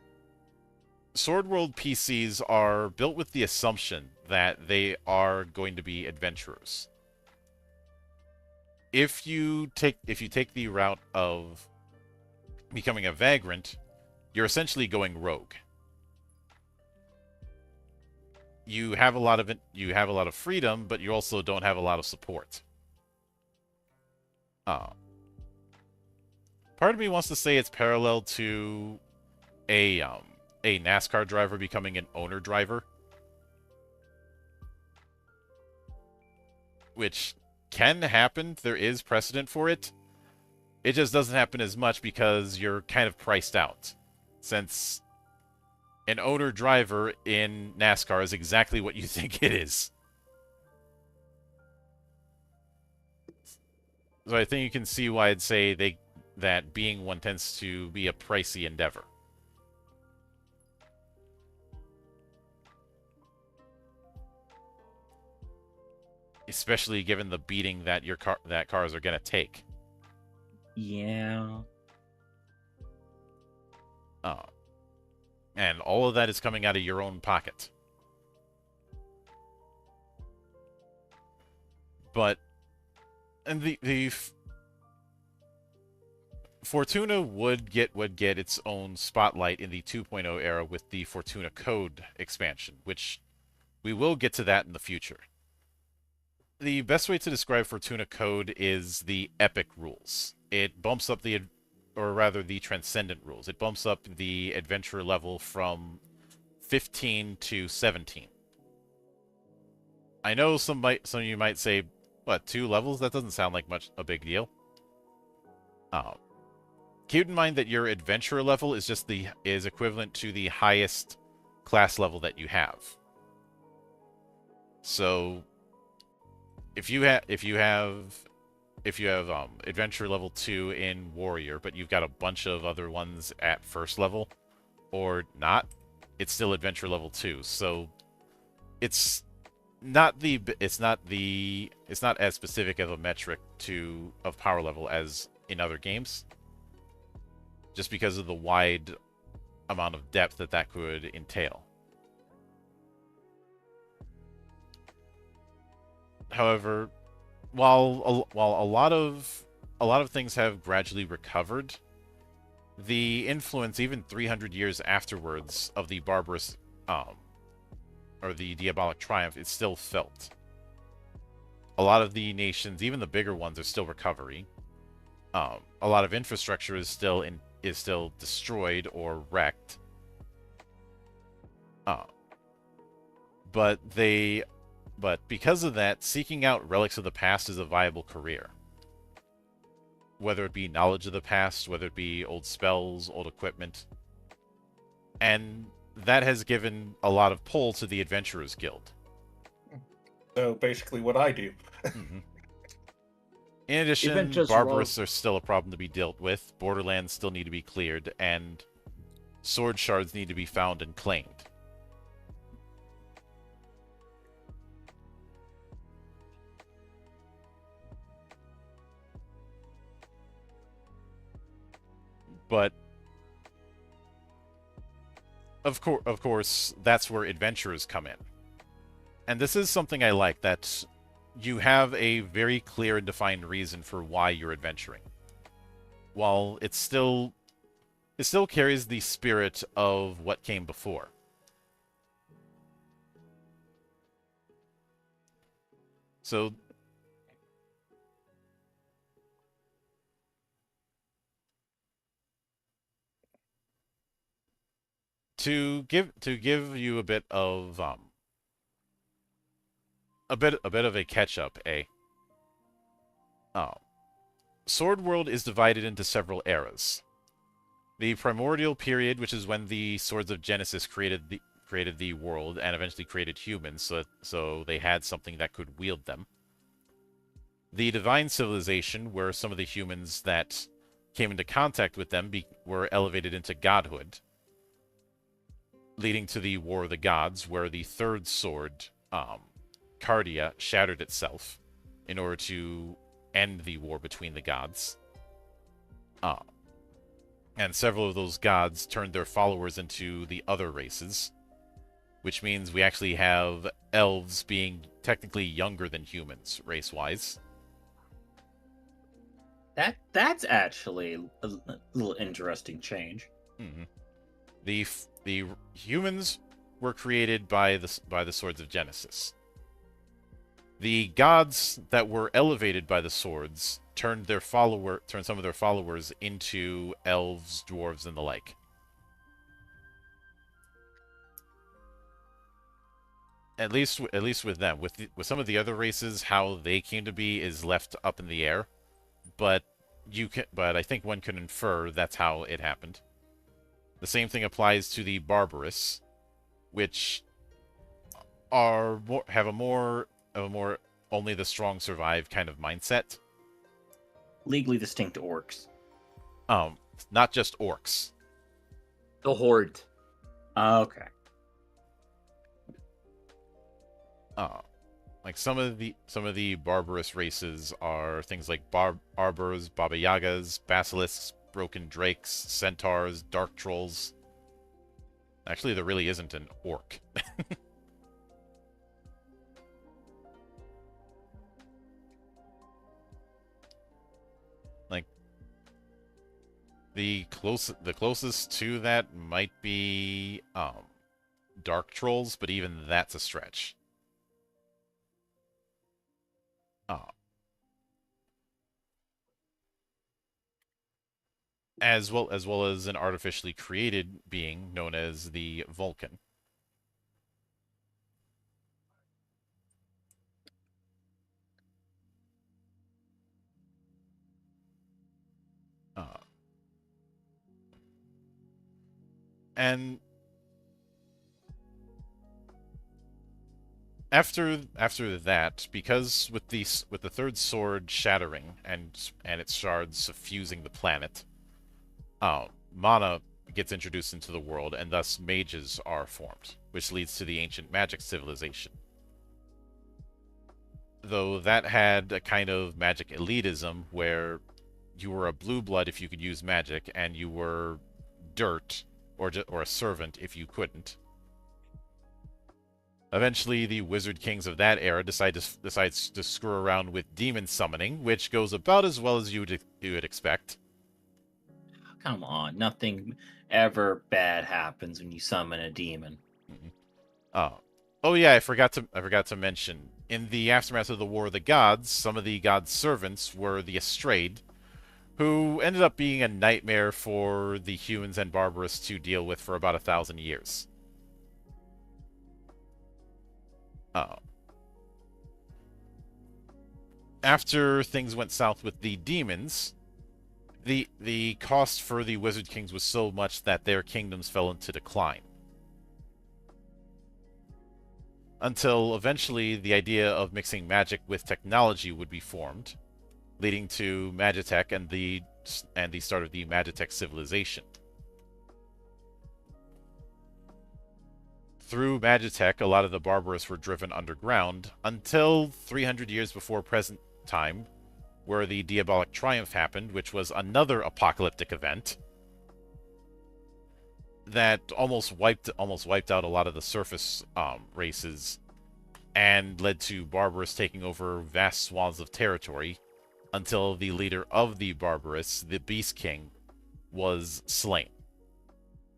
Sword World PCs are built with the assumption that they are going to be adventurers. If you take the route of becoming a Vagrant, you're essentially going rogue. you have a lot of freedom, but you also don't have a lot of support. Part of me wants to say it's parallel to a NASCAR driver becoming an owner driver, which can happen. There is precedent for it. It just doesn't happen as much because you're kind of priced out, since an owner driver in NASCAR is exactly what you think it is. So I think you can see why I'd say that being one tends to be a pricey endeavor. Especially given the beating that cars are gonna take. Yeah. And all of that is coming out of your own pocket. But, and the Fortuna would get its own spotlight in the 2.0 era with the Fortuna Code expansion, which we will get to that in the future. The best way to describe Fortuna Code is the epic rules. It bumps up the transcendent rules. It bumps up the adventure level from 15 to 17. I know some of you might say, what, 2 levels? That doesn't sound like a big deal. Keep in mind that your adventure level is equivalent to the highest class level that you have. So if you have adventure level 2 in warrior, but you've got a bunch of other ones at first level or not, it's still adventure level 2. So it's not as specific of a metric of power level as in other games, just because of the wide amount of depth that could entail. However, while a lot of things have gradually recovered, the influence, even 300 years afterwards, of the barbarous or the diabolic triumph is still felt. A lot of the nations, even the bigger ones, are still recovering. A lot of infrastructure is still destroyed or wrecked. But because of that, seeking out relics of the past is a viable career. Whether it be knowledge of the past, whether it be old spells, old equipment. And that has given a lot of pull to the Adventurers Guild. So basically what I do. Mm-hmm. In addition, Barbarous are still a problem to be dealt with, Borderlands still need to be cleared, and sword shards need to be found and claimed. But of course, that's where adventurers come in. And this is something I like, that you have a very clear and defined reason for why you're adventuring. While it still carries the spirit of what came before. So to give you a bit of a bit of a catch up, Sword World is divided into several eras. The primordial period, which is when the Swords of Genesis created the world and eventually created humans, so they had something that could wield them. The Divine Civilization, where some of the humans that came into contact with them were elevated into godhood, leading to the War of the Gods, where the third sword, Cardia, shattered itself in order to end the war between the gods. And several of those gods turned their followers into the other races, which means we actually have elves being technically younger than humans, race-wise. That's actually a little interesting change. Mm-hmm. The humans were created by the swords of Genesis. The gods that were elevated by the swords turned some of their followers into elves, dwarves, and the like. At least with them. With some of the other races, how they came to be is left up in the air. But I think one can infer that's how it happened. The same thing applies to the barbarous, which have a more only the strong survive kind of mindset. Legally distinct orcs. Not just orcs. The Horde. Okay. Like some of the barbarous races are things like arbors, baba yagas, basilisks, broken drakes, centaurs, dark trolls. Actually, there really isn't an orc. Like the closest to that might be dark trolls, but even that's a stretch. As well as an artificially created being known as the Vulcan. And after that, because with the third sword shattering and its shards fusing the planet, mana gets introduced into the world, and thus mages are formed, which leads to the ancient magic civilization. Though that had a kind of magic elitism where you were a blue blood if you could use magic, and you were dirt or a servant if you couldn't. Eventually, the wizard kings of that era decides to screw around with demon summoning, which goes about as well as you would expect. Come on, nothing ever bad happens when you summon a demon. Oh yeah, I forgot to mention, in the aftermath of the War of the Gods, some of the gods' servants were the Astrade, who ended up being a nightmare for the humans and barbarous to deal with for about 1,000 years. After things went south with the demons, the cost for the Wizard Kings was so much that their kingdoms fell into decline. Until eventually the idea of mixing magic with technology would be formed, leading to Magitech and the start of the Magitech civilization. Through Magitech, a lot of the barbarous were driven underground until 300 years before present time, where the Diabolic Triumph happened, which was another apocalyptic event that almost wiped out a lot of the surface races, and led to barbarous taking over vast swaths of territory until the leader of the barbarous, the Beast King, was slain,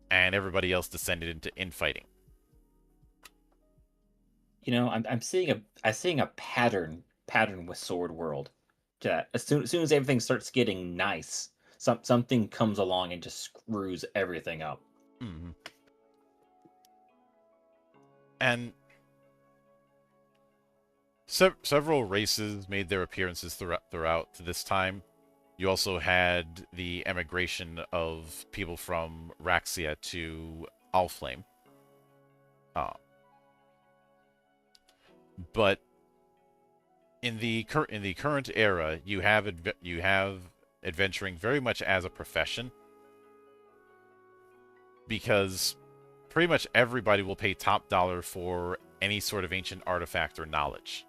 and everybody else descended into infighting. You know, I'm seeing a pattern with Sword World. That as soon as everything starts getting nice, something comes along and just screws everything up. Mm-hmm. And several races made their appearances throughout this time. You also had the emigration of people from Raxia to Alflame. But in the current era, you have adventuring very much as a profession, because pretty much everybody will pay top dollar for any sort of ancient artifact or knowledge.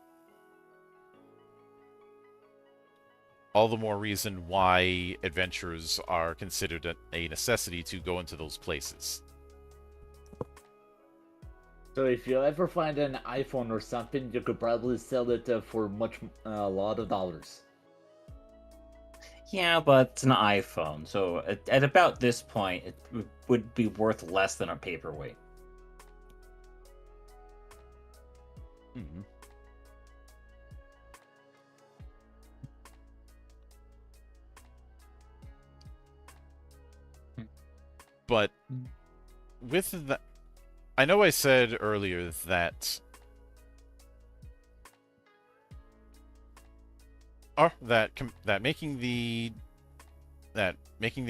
All the more reason why adventurers are considered a necessity to go into those places. So if you ever find an iPhone or something, you could probably sell it for a lot of dollars. Yeah, but it's an iPhone, so at about this point, it would be worth less than a paperweight. Mhm. But with the, I know I said earlier that that making the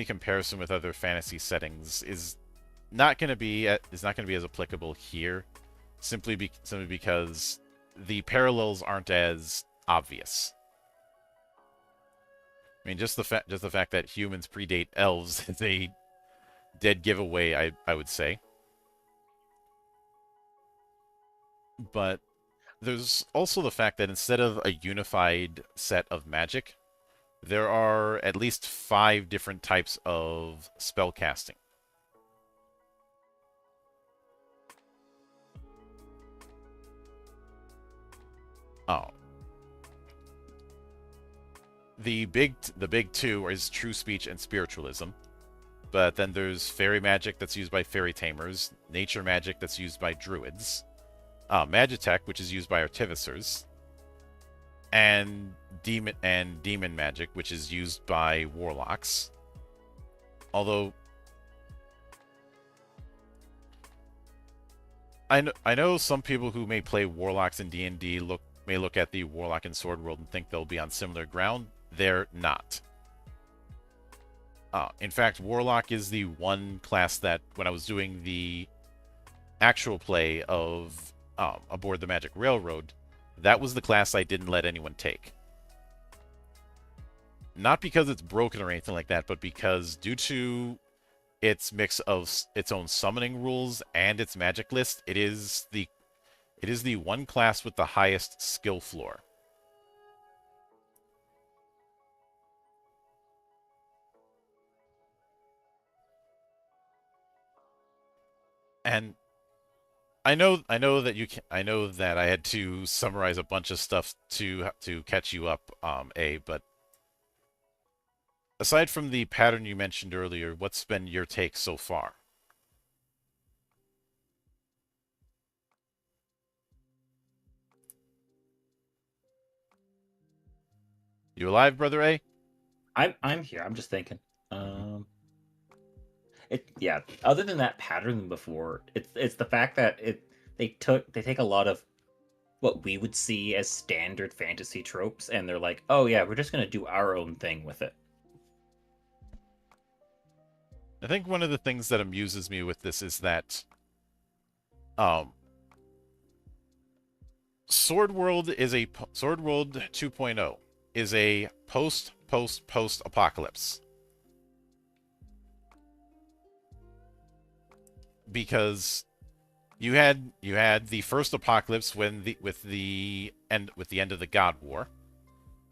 comparison with other fantasy settings is not going to be as applicable here, simply because the parallels aren't as obvious. I mean, just the fact that humans predate elves is a dead giveaway, I would say. But there's also the fact that instead of a unified set of magic, there are at least 5 different types of spell casting. Oh. The big two is true speech and spiritualism. But then there's fairy magic that's used by fairy tamers, nature magic that's used by druids, magitech, which is used by artificers, and demon magic, which is used by warlocks. Although I know some people who may play warlocks in D&D may look at the warlock and sword world and think they'll be on similar ground. They're not. In fact, warlock is the one class that when I was doing the actual play of Aboard the Magic Railroad, that was the class I didn't let anyone take. Not because it's broken or anything like that, but because due to its mix of its own summoning rules and its magic list, it is the one class with the highest skill floor. And I know that I had to summarize a bunch of stuff to catch you up, but aside from the pattern you mentioned earlier, what's been your take so far? You alive, brother A? I'm here. I'm just thinking. Yeah. Other than that pattern before, it's the fact that they take a lot of what we would see as standard fantasy tropes, and they're like, oh yeah, we're just gonna do our own thing with it. I think one of the things that amuses me with this is that Sword World 2.0 is a post apocalypse. Because you had the first apocalypse with the end of the God War.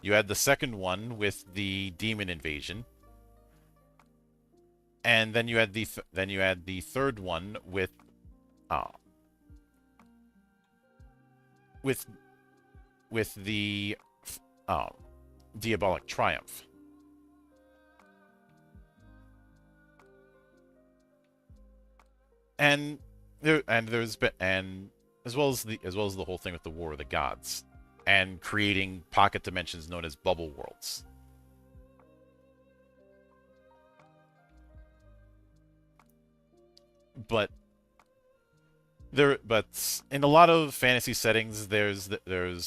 You had the second one with the demon invasion. And then you had the third one with the diabolic triumph. And there's been, and as well as the whole thing with the War of the Gods and creating pocket dimensions known as bubble worlds. But in a lot of fantasy settings, there's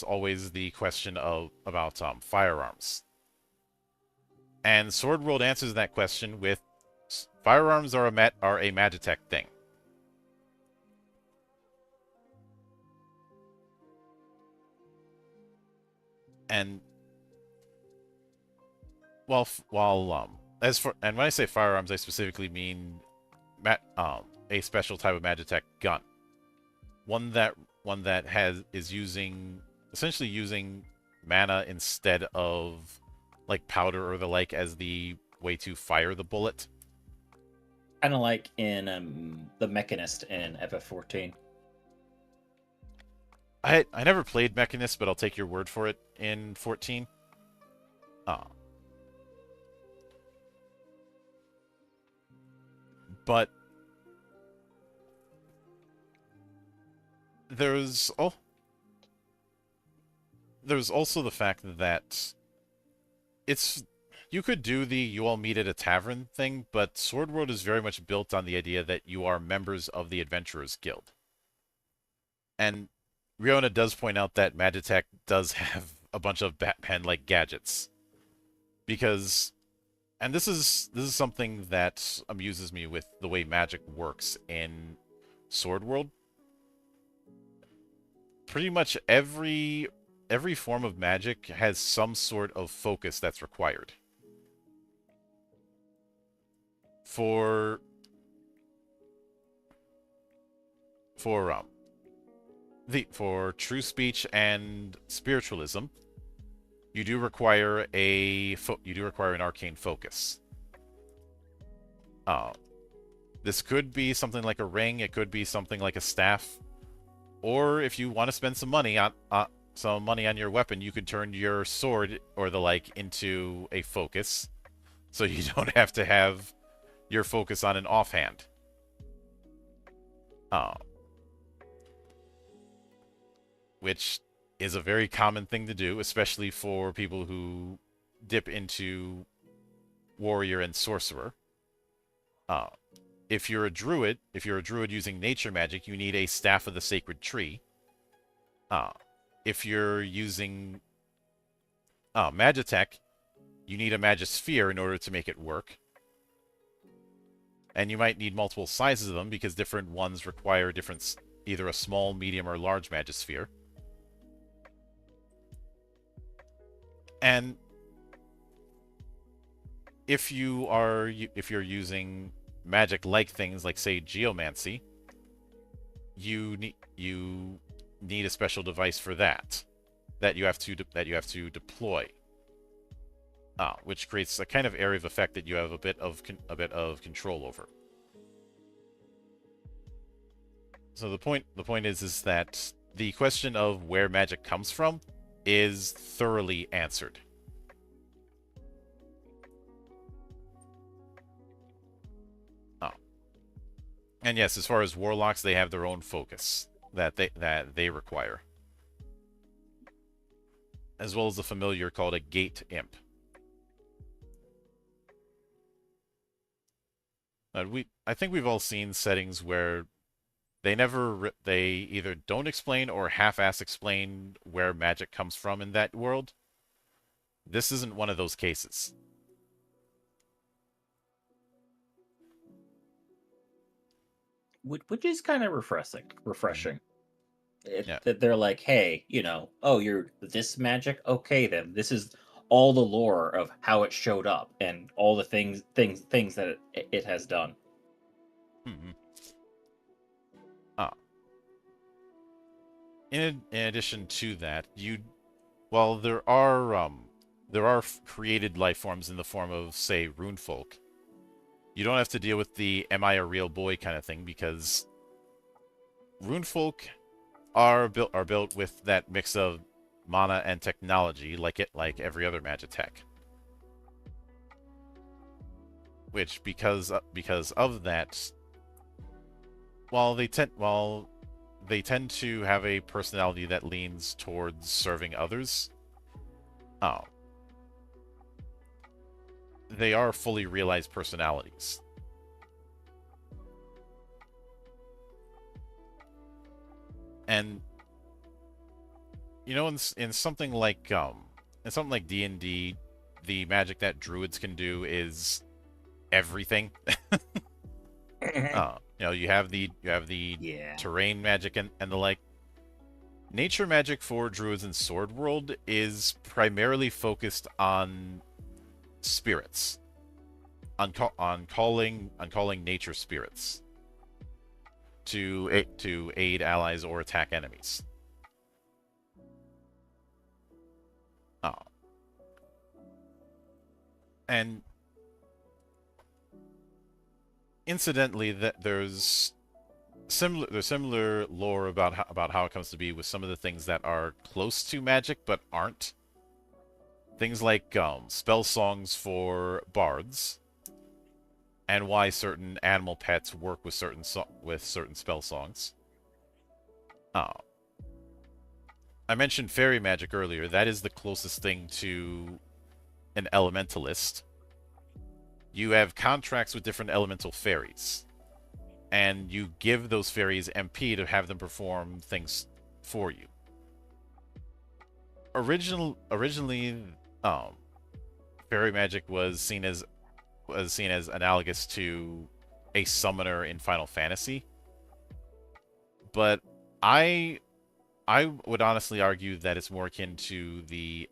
always the question about firearms, and Sword World answers that question with firearms are a magitech thing. And when I say firearms, I specifically mean a special type of magitech gun. One that is essentially using mana instead of like powder or the like as the way to fire the bullet. Kind of like in the Mechanist in FF14. I never played Mechanist, but I'll take your word for it in 14. But there's there's also the fact that it's you could do the you all meet at a tavern thing, but Sword World is very much built on the idea that you are members of the Adventurers Guild. And Riona does point out that Magitech does have a bunch of Batman-like gadgets. Because and this is something that amuses me with the way magic works in Sword World. Pretty much every form of magic has some sort of focus that's required. For for true speech and spiritualism, you do require an arcane focus. This could be something like a ring, it could be something like a staff, or if you want to spend some money on your weapon, you could turn your sword or the like into a focus, so you don't have to have your focus on an offhand. Which is a very common thing to do, especially for people who dip into warrior and sorcerer. If you're a druid using nature magic, you need a staff of the sacred tree. If you're using Magitech, you need a Magisphere in order to make it work. And you might need multiple sizes of them because different ones require either a small, medium, or large Magisphere. And if you're using magic-like things like, say, geomancy, you need a special device for that you have to deploy, which creates a kind of area of effect that you have a bit of control over. So the point is that the question of where magic comes from is thoroughly answered. And yes, as far as warlocks, they have their own focus that they require, as well as a familiar called a gate imp. I think we've all seen settings where they either don't explain or half-ass explain where magic comes from in that world. This isn't one of those cases. Which is kind of refreshing. Yeah. That they're like, hey, oh, you're this magic? Okay, then this is all the lore of how it showed up and all the things that it has done. Mm-hmm. In addition to that, there are created life forms in the form of, say, runefolk. You don't have to deal with the "am I a real boy" kind of thing, because runefolk are built with that mix of mana and technology, like every other Magitech. Which, because of that, while they tend to have a personality that leans towards serving others, they are fully realized personalities. And in something like D&D, the magic that druids can do is everything. You have the terrain magic and the like. Nature magic for druids in Sword World is primarily focused on spirits, on calling nature spirits to aid allies or attack enemies. And incidentally, there's similar lore about how it comes to be with some of the things that are close to magic but aren't. Things like spell songs for bards, and why certain animal pets work with certain spell songs. I mentioned fairy magic earlier. That is the closest thing to an elementalist. You have contracts with different elemental fairies, and you give those fairies MP to have them perform things for you. Originally, um, fairy magic was seen as analogous to a summoner in Final Fantasy, but I would honestly argue that it's more akin to the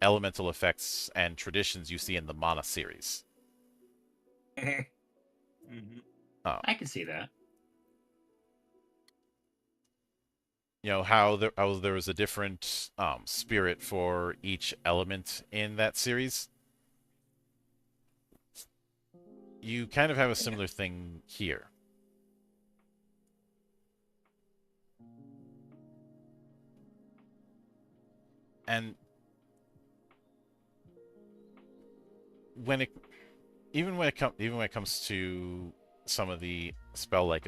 elemental effects and traditions you see in the Mana series. Mm-hmm. Uh, I can see that. you know how there was a different spirit for each element in that series. You kind of have a similar thing here. And when it even when it comes to some of the spell like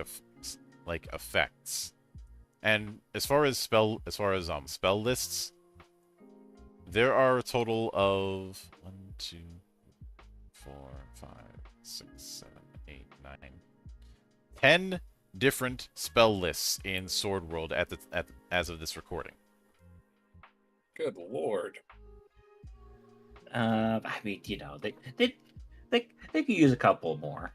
effects, and as far as spell lists, there are a total of 1, 2, 4, 5, 6, 7, 8, 9, 10 different spell lists in Sword World as of this recording. Good lord. I mean, you know, they could use a couple more.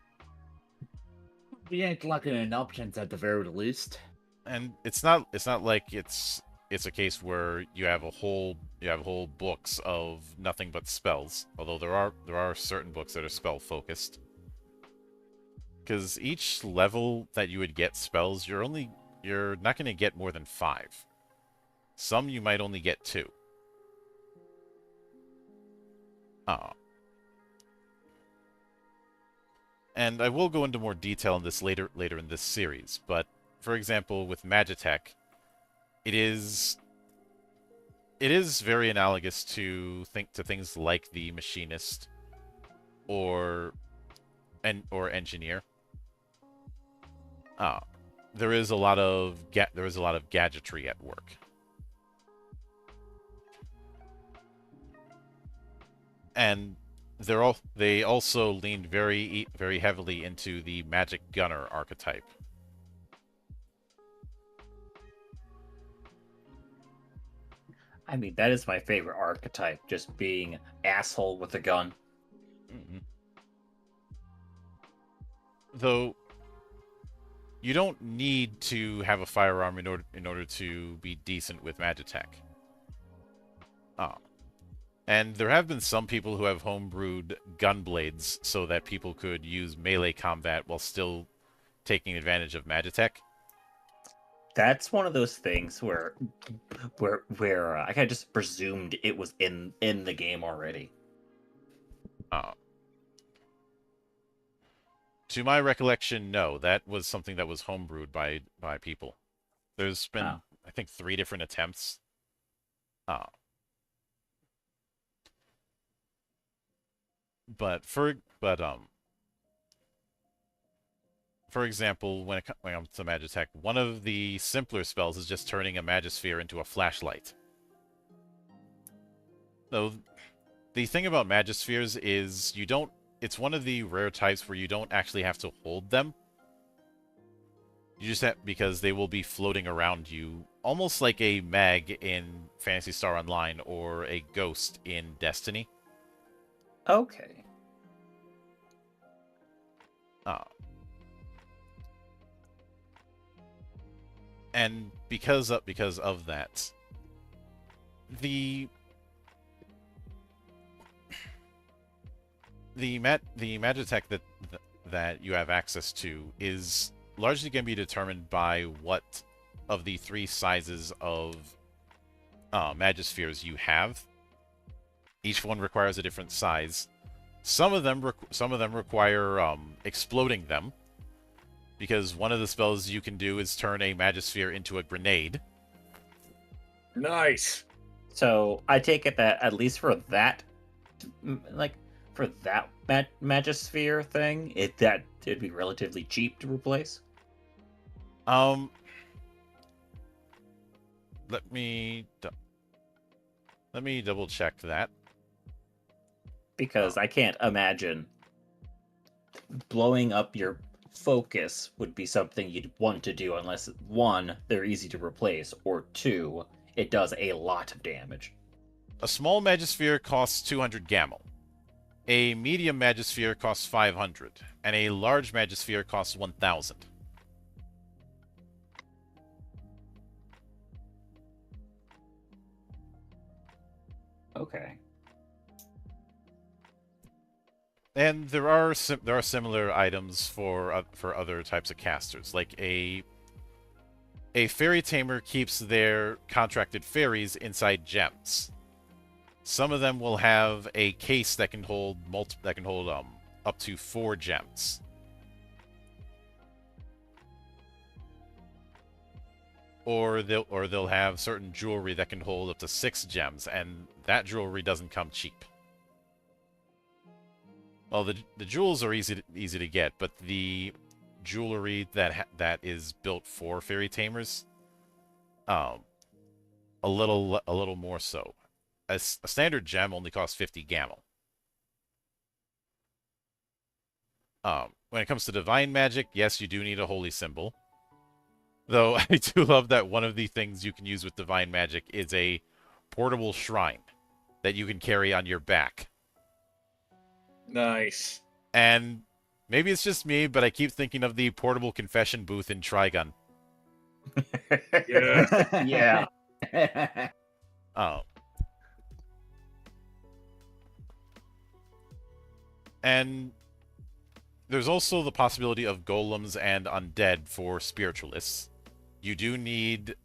We ain't lacking in options at the very least. And it's not like it's a case where you have whole books of nothing but spells. Although there are certain books that are spell focused. Because each level that you would get spells, you're not going to get more than 5. Some you might only get 2. And I will go into more detail on this later in this series, but for example, with Magitech, it is very analogous to things like the Machinist or Engineer. There is a lot of gadgetry at work. And they also leaned very heavily into the magic gunner archetype. I mean, that is my favorite archetype, just being asshole with a gun. Mm-hmm. Though you don't need to have a firearm in order to be decent with Magitech. And there have been some people who have homebrewed gun blades so that people could use melee combat while still taking advantage of Magitech. That's one of those things where I kind of just presumed it was in the game already. To my recollection, no. That was something that was homebrewed by people. There's been, I think, 3 different attempts. But for example, when it comes to Magitech, one of the simpler spells is just turning a Magisphere into a flashlight. Though the thing about Magispheres is it's one of the rare types where you don't actually have to hold them. You just have, because they will be floating around you, almost like a mag in Phantasy Star Online or a ghost in Destiny. Okay. And because of that, the Magitech that you have access to is largely going to be determined by what of the 3 sizes of Magispheres you have. Each one requires a different size. Some of them require exploding them, because one of the spells you can do is turn a Magisphere into a grenade. Nice. So I take it that at least for that, Magisphere thing, it'd be relatively cheap to replace. let me double check that. Because I can't imagine blowing up your focus would be something you'd want to do unless, one, they're easy to replace, or two, it does a lot of damage. A small Magisphere costs 200 Gamel. A medium Magisphere costs 500. And a large Magisphere costs 1,000. Okay. And there are similar items for other types of casters. Like a fairy tamer keeps their contracted fairies inside gems. Some of them will have a case that can hold up to 4 gems. Or they'll have certain jewelry that can hold up to 6 gems, and that jewelry doesn't come cheap. Well, the jewels are easy to get, but the jewelry that is built for fairy tamers, a little more so. A standard gem only costs 50 Gamel. When it comes to divine magic, yes, you do need a holy symbol. Though I do love that one of the things you can use with divine magic is a portable shrine that you can carry on your back. Nice. And maybe it's just me, but I keep thinking of the portable confession booth in Trigun. Yeah. Yeah. And there's also the possibility of golems and undead for spiritualists. You do need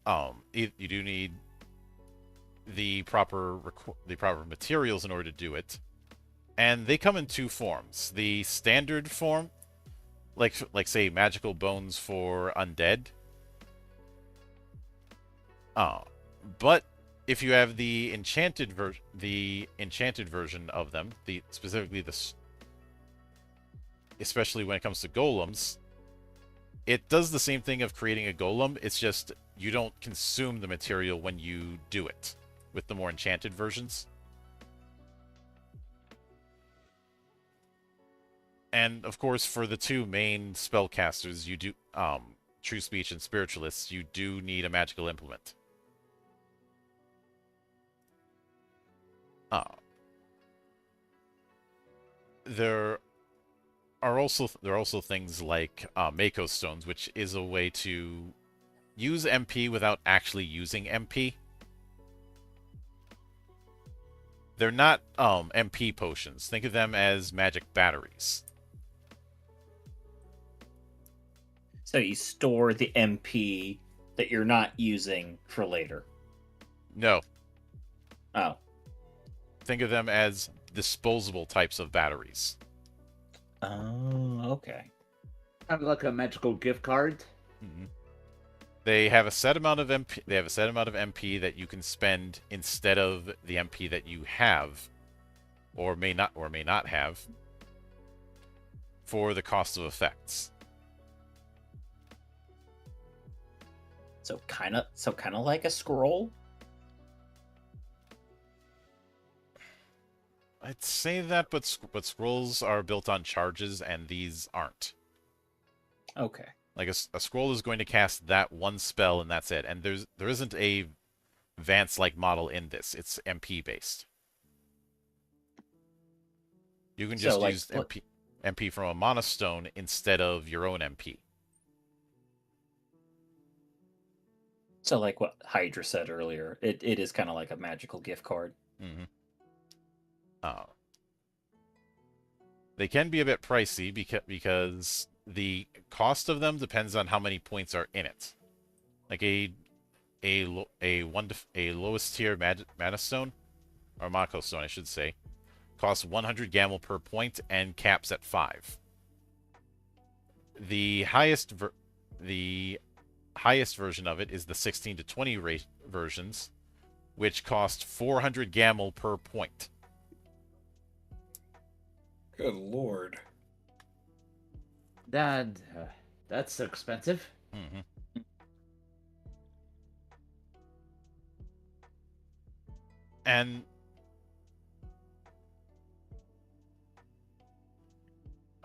the proper materials in order to do it, and they come in 2 forms. The standard form, like say magical bones for undead. But if you have the enchanted version of them, especially when it comes to golems, it does the same thing of creating a golem. It's just you don't consume the material when you do it with the more enchanted versions. And of course, for the 2 main spellcasters, you do True Speech and Spiritualists, you do need a magical implement. There are also things like Mako Stones, which is a way to use MP without actually using MP. They're not MP potions. Think of them as magic batteries. So you store the MP that you're not using for later. No. Oh. Think of them as disposable types of batteries. Oh, okay. Kind of like a magical gift card. Mm-hmm. They have a set amount of MP. They have a set amount of MP that you can spend instead of the MP that you have, or may not have, for the cost of effects. So kind of like a scroll. I'd say that, but scrolls are built on charges, and these aren't. Okay. Like a scroll is going to cast that one spell, and that's it. And there isn't a Vance-like model in this. It's MP based. You can just use MP from a Mana Stone instead of your own MP. So like what Hydra said earlier, it is kind of like a magical gift card. Mm-hmm. They can be a bit pricey because the cost of them depends on how many points are in it. Like a lowest tier Mana Stone, or Mako Stone, I should say, costs 100 Gamel per point and caps at 5. The highest version of it is the 16 to 20 versions, which cost 400 Gamel per point. Good lord. That's expensive. Mm-hmm. And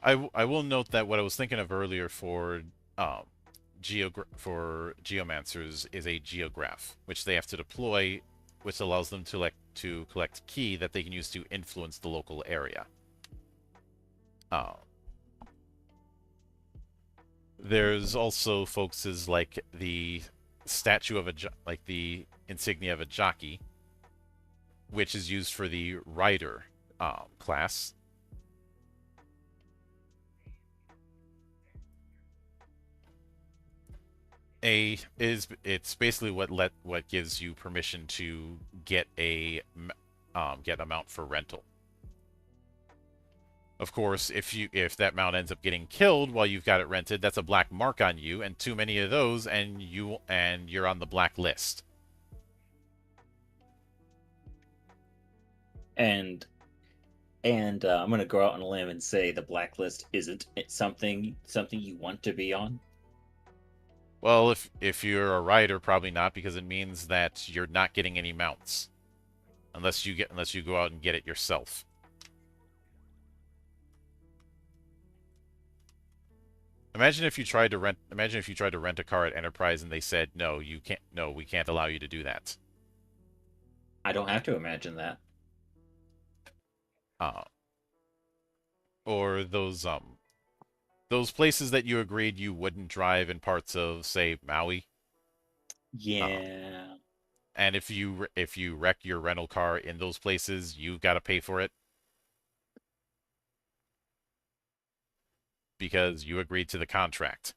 I will note that what I was thinking of earlier for geomancers is a geograph, which they have to deploy, which allows them to collect ki that they can use to influence the local area. There's also folks like the statue of like the insignia of a jockey, which is used for the rider class. It's basically what gives you permission to get a mount for rental. Of course, if that mount ends up getting killed while you've got it rented, that's a black mark on you, and too many of those, and you're on the black list. And I'm gonna go out on a limb and say the blacklist isn't something you want to be on. Well, if you're a rider, probably not, because it means that you're not getting any mounts unless you go out and get it yourself. Imagine if you tried to rent a car at Enterprise and they said, "No, you can't. No, we can't allow you to do that." I don't have to imagine that. Or those places that you agreed you wouldn't drive in parts of, say, Maui. Yeah. And if you wreck your rental car in those places, you've got to pay for it because you agreed to the contract.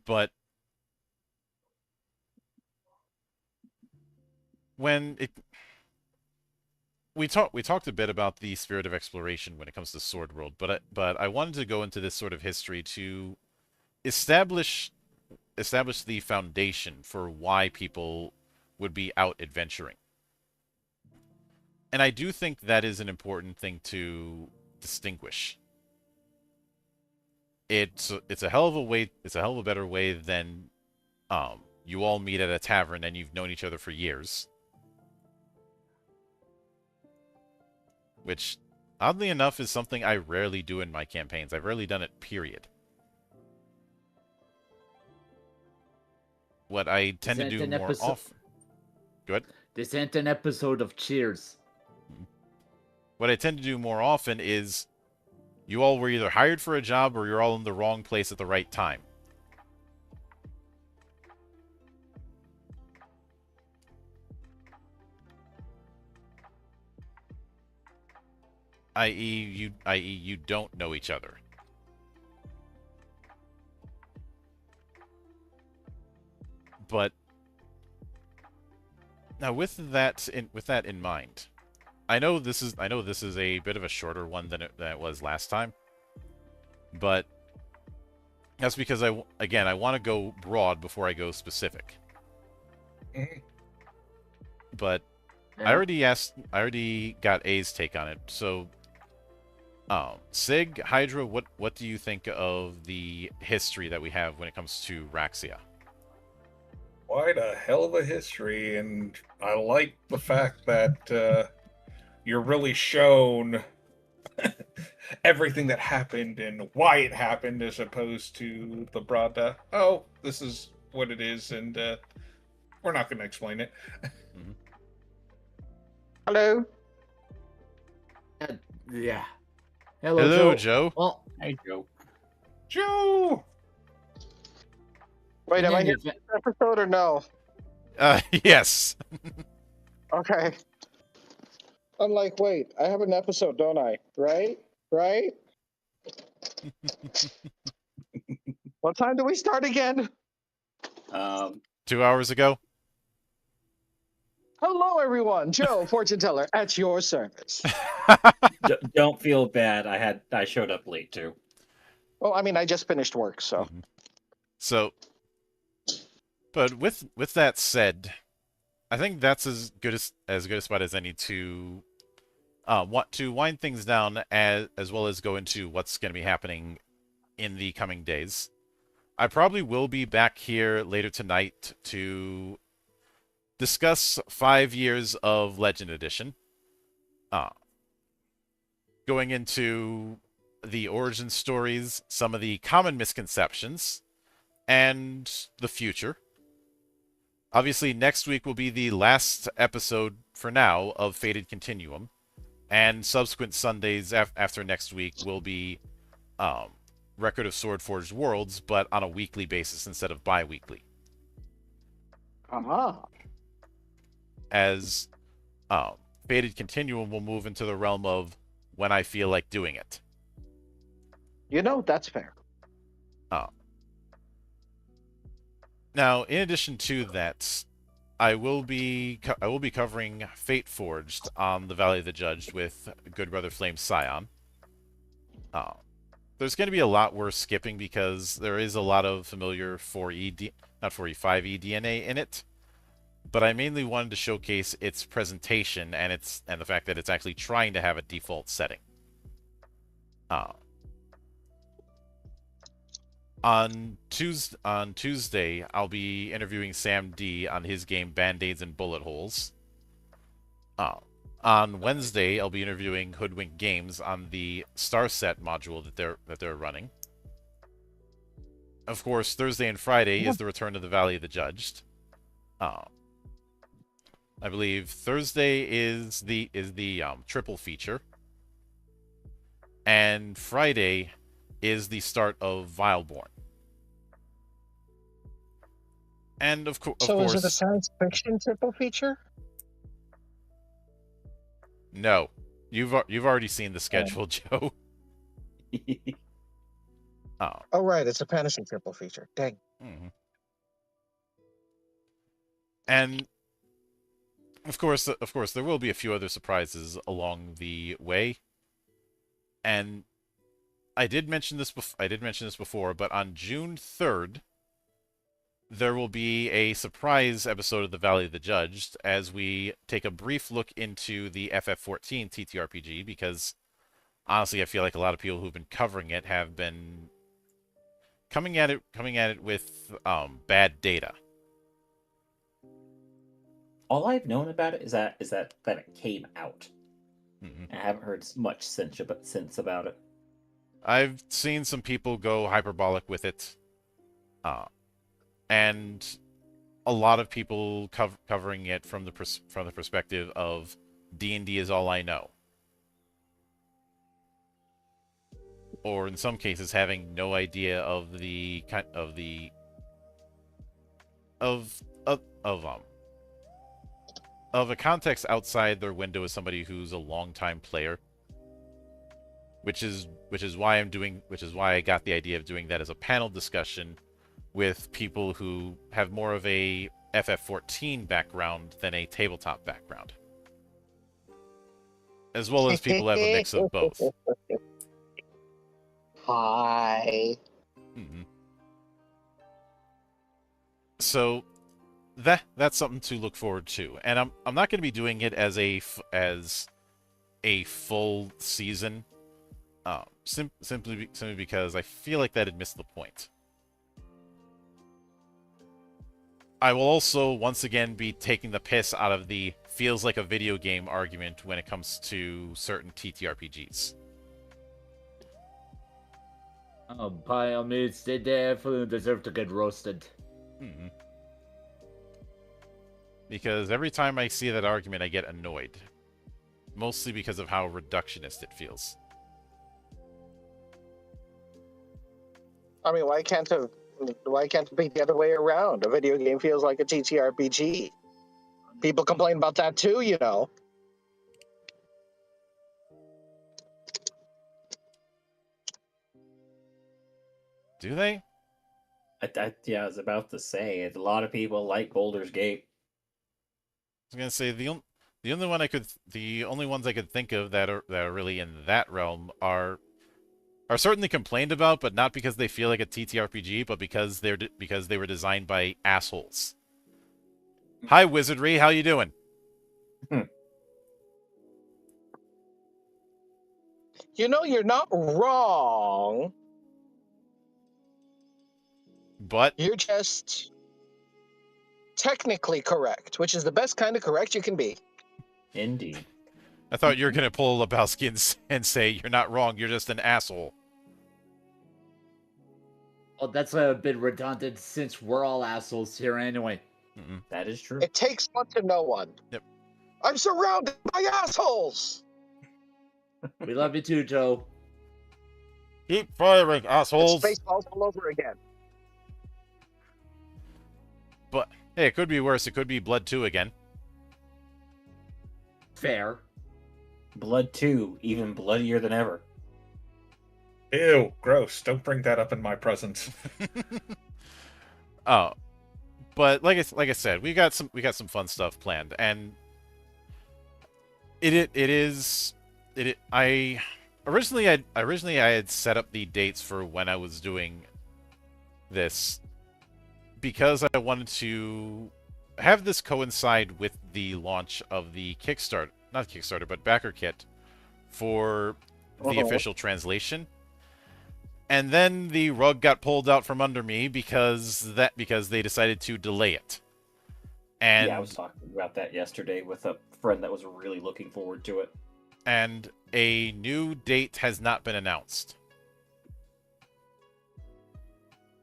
But when we talked a bit about the spirit of exploration when it comes to Sword World, but I wanted to go into this sort of history to establish the foundation for why people would be out adventuring. And I do think that is an important thing to distinguish. It's a hell of a better way than you all meet at a tavern and you've known each other for years. Which, oddly enough, is something I rarely do in my campaigns. I've rarely done it, period. What I tend to do more often... Go ahead. This ain't an episode of Cheers. What I tend to do more often is you all were either hired for a job or you're all in the wrong place at the right time. i.e. you don't know each other. But now with that in mind, I know this is a bit of a shorter one than it was last time, but that's because I want to go broad before I go specific. But yeah. I already got A's take on it. So, Sig, Hydra, what do you think of the history that we have when it comes to Raxia? Quite a hell of a history, and I like the fact that you're really shown everything that happened and why it happened, as opposed to the broad, oh, this is what it is, and we're not going to explain it. Mm-hmm. Hello. Yeah. Hello, Joe. Well, Hey, Joe. Joe! Wait, am I here for this episode or no? Yes. Okay. I'm like, wait, I have an episode, don't I? Right? Right? What time do we start again? 2 hours ago. Hello, everyone. Joe, fortune teller, at your service. Don't feel bad. I showed up late too. Well, I mean, I just finished work, so. Mm-hmm. So, but with that said, I think that's as good a spot as any to want to wind things down as well as go into what's going to be happening in the coming days. I probably will be back here later tonight to discuss 5 years of Legend Edition. Uh, Going into the origin stories, some of the common misconceptions, and the future. Obviously, next week will be the last episode for now of Fated Continuum, and subsequent Sundays after next week will be um, Record of Swordforged Worlds, but on a weekly basis instead of bi-weekly. Uh-huh. As Fated Continuum will move into the realm of when I feel like doing it. That's fair. Now, in addition to that, I will be covering Fate Forged on the Valley of the Judged with Good Brother Flame Scion. There's going to be a lot we're skipping because there is a lot of familiar 5e DNA in it. But I mainly wanted to showcase its presentation and the fact that it's actually trying to have a default setting. On Tuesday, I'll be interviewing Sam D on his game Band-Aids and Bullet Holes. On Wednesday, I'll be interviewing Hoodwink Games on the Starset module that they're running. Of course, Thursday and Friday is the return of the Valley of the Judged. I believe Thursday is the triple feature, and Friday is the start of Vileborn. And of course, is it a science fiction triple feature? No, you've already seen the schedule, Joe. Oh, right, it's a fantasy triple feature. Dang. Mm-hmm. And of course, there will be a few other surprises along the way. And I did mention this before, but on June 3rd, there will be a surprise episode of the Valley of the Judged as we take a brief look into the FF14 TTRPG, because honestly, I feel like a lot of people who've been covering it have been coming at it with bad data. All I've known about it is that it came out. Mm-hmm. I haven't heard much since about it. I've seen some people go hyperbolic with it, and a lot of people covering it from the perspective of D&D is all I know, or in some cases having no idea of a context outside their window as somebody who's a longtime player, which is why I got the idea of doing that as a panel discussion with people who have more of a FF14 background than a tabletop background, as well as people who have a mix of both. Hi. Mm-hmm. So that's something to look forward to, and I'm not going to be doing it as a full season, simply because I feel like that'd miss the point. I will also once again be taking the piss out of the feels like a video game argument when it comes to certain TTRPGs. By all means, they definitely deserve to get roasted. Mm-hmm. Because every time I see that argument, I get annoyed. Mostly because of how reductionist it feels. I mean, why can't it be the other way around? A video game feels like a TTRPG. People complain about that too, you know. Do they? Yeah, I was about to say a lot of people like Baldur's Gate. I was gonna say the only ones I could think of that are really in that realm are certainly complained about, but not because they feel like a TTRPG, but because they were designed by assholes. Hi, Wizardry, how you doing? You know, you're not wrong. But You're just technically correct, which is the best kind of correct you can be. Indeed. I thought you were going to pull Lebowski and say, you're not wrong, you're just an asshole. Well, that's a bit redundant since we're all assholes here anyway. That is true. It takes one to know one. Yep. I'm surrounded by assholes. We love you too, Joe. Keep firing, It's assholes! Spaceballs all over again. But, hey, it could be worse. It could be Blood 2 again. Fair. Blood 2, even bloodier than ever. Ew, gross. Don't bring that up in my presence. Oh. But like I said, we got some fun stuff planned, and I originally I had set up the dates for when I was doing this because I wanted to have this coincide with the launch of the Kickstarter, not Kickstarter, but backer kit for the official translation. And then the rug got pulled out from under me because they decided to delay it. And yeah, I was talking about that yesterday with a friend that was really looking forward to it. And a new date has not been announced.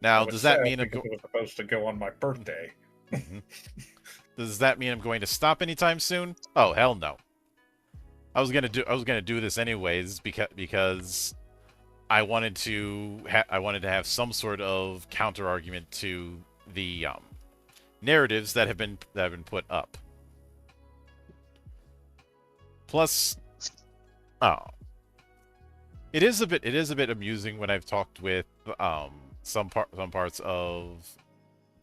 Now, does that mean it was supposed to go on my birthday? Does that mean I'm going to stop anytime soon? Oh, hell no. I was gonna do this anyways because I wanted to have some sort of counter argument to the narratives that have been put up. Plus, it is a bit amusing when I've talked with some parts of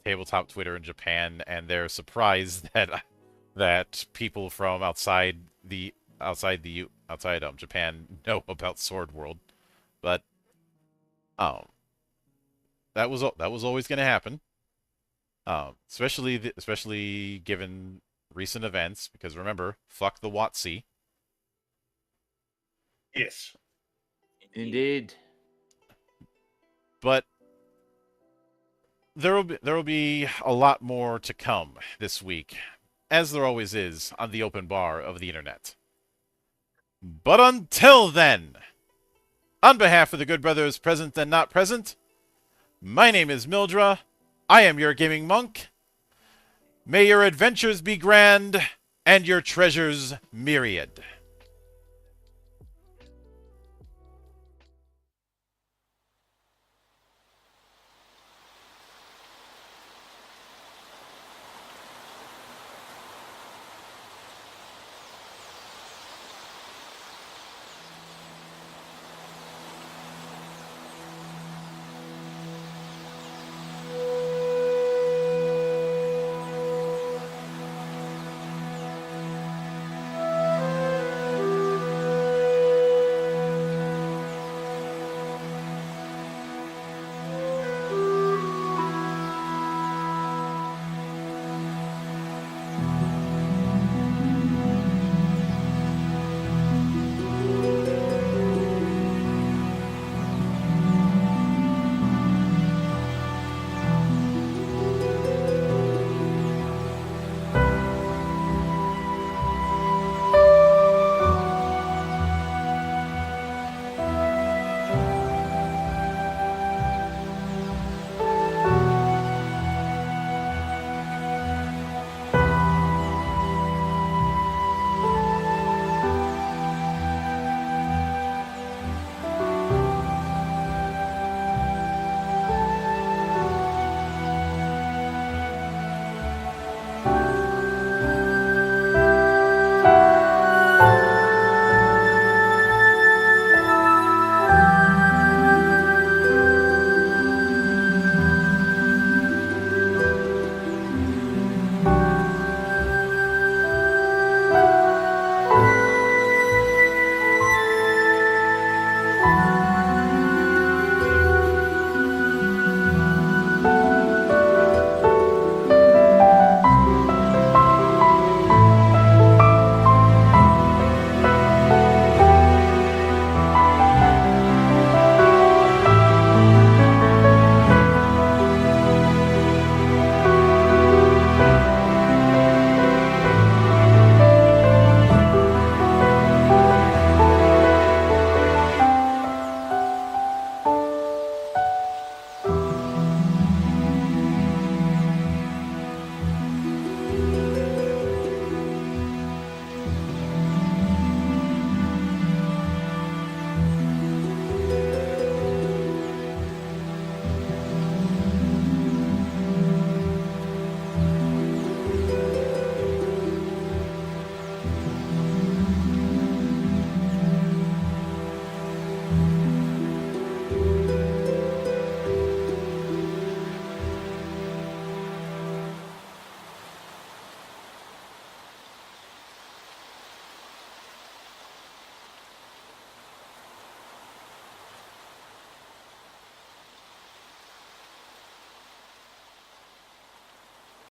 tabletop Twitter in Japan, and they're surprised that people from outside Japan know about Sword World. But that was always going to happen. Especially given recent events, because remember, fuck the WotC. Yes. Indeed. But there will be a lot more to come this week, as there always is on the open bar of the internet. But until then, on behalf of the good brothers present and not present, my name is Mildra. I am your gaming monk. May your adventures be grand and your treasures myriad.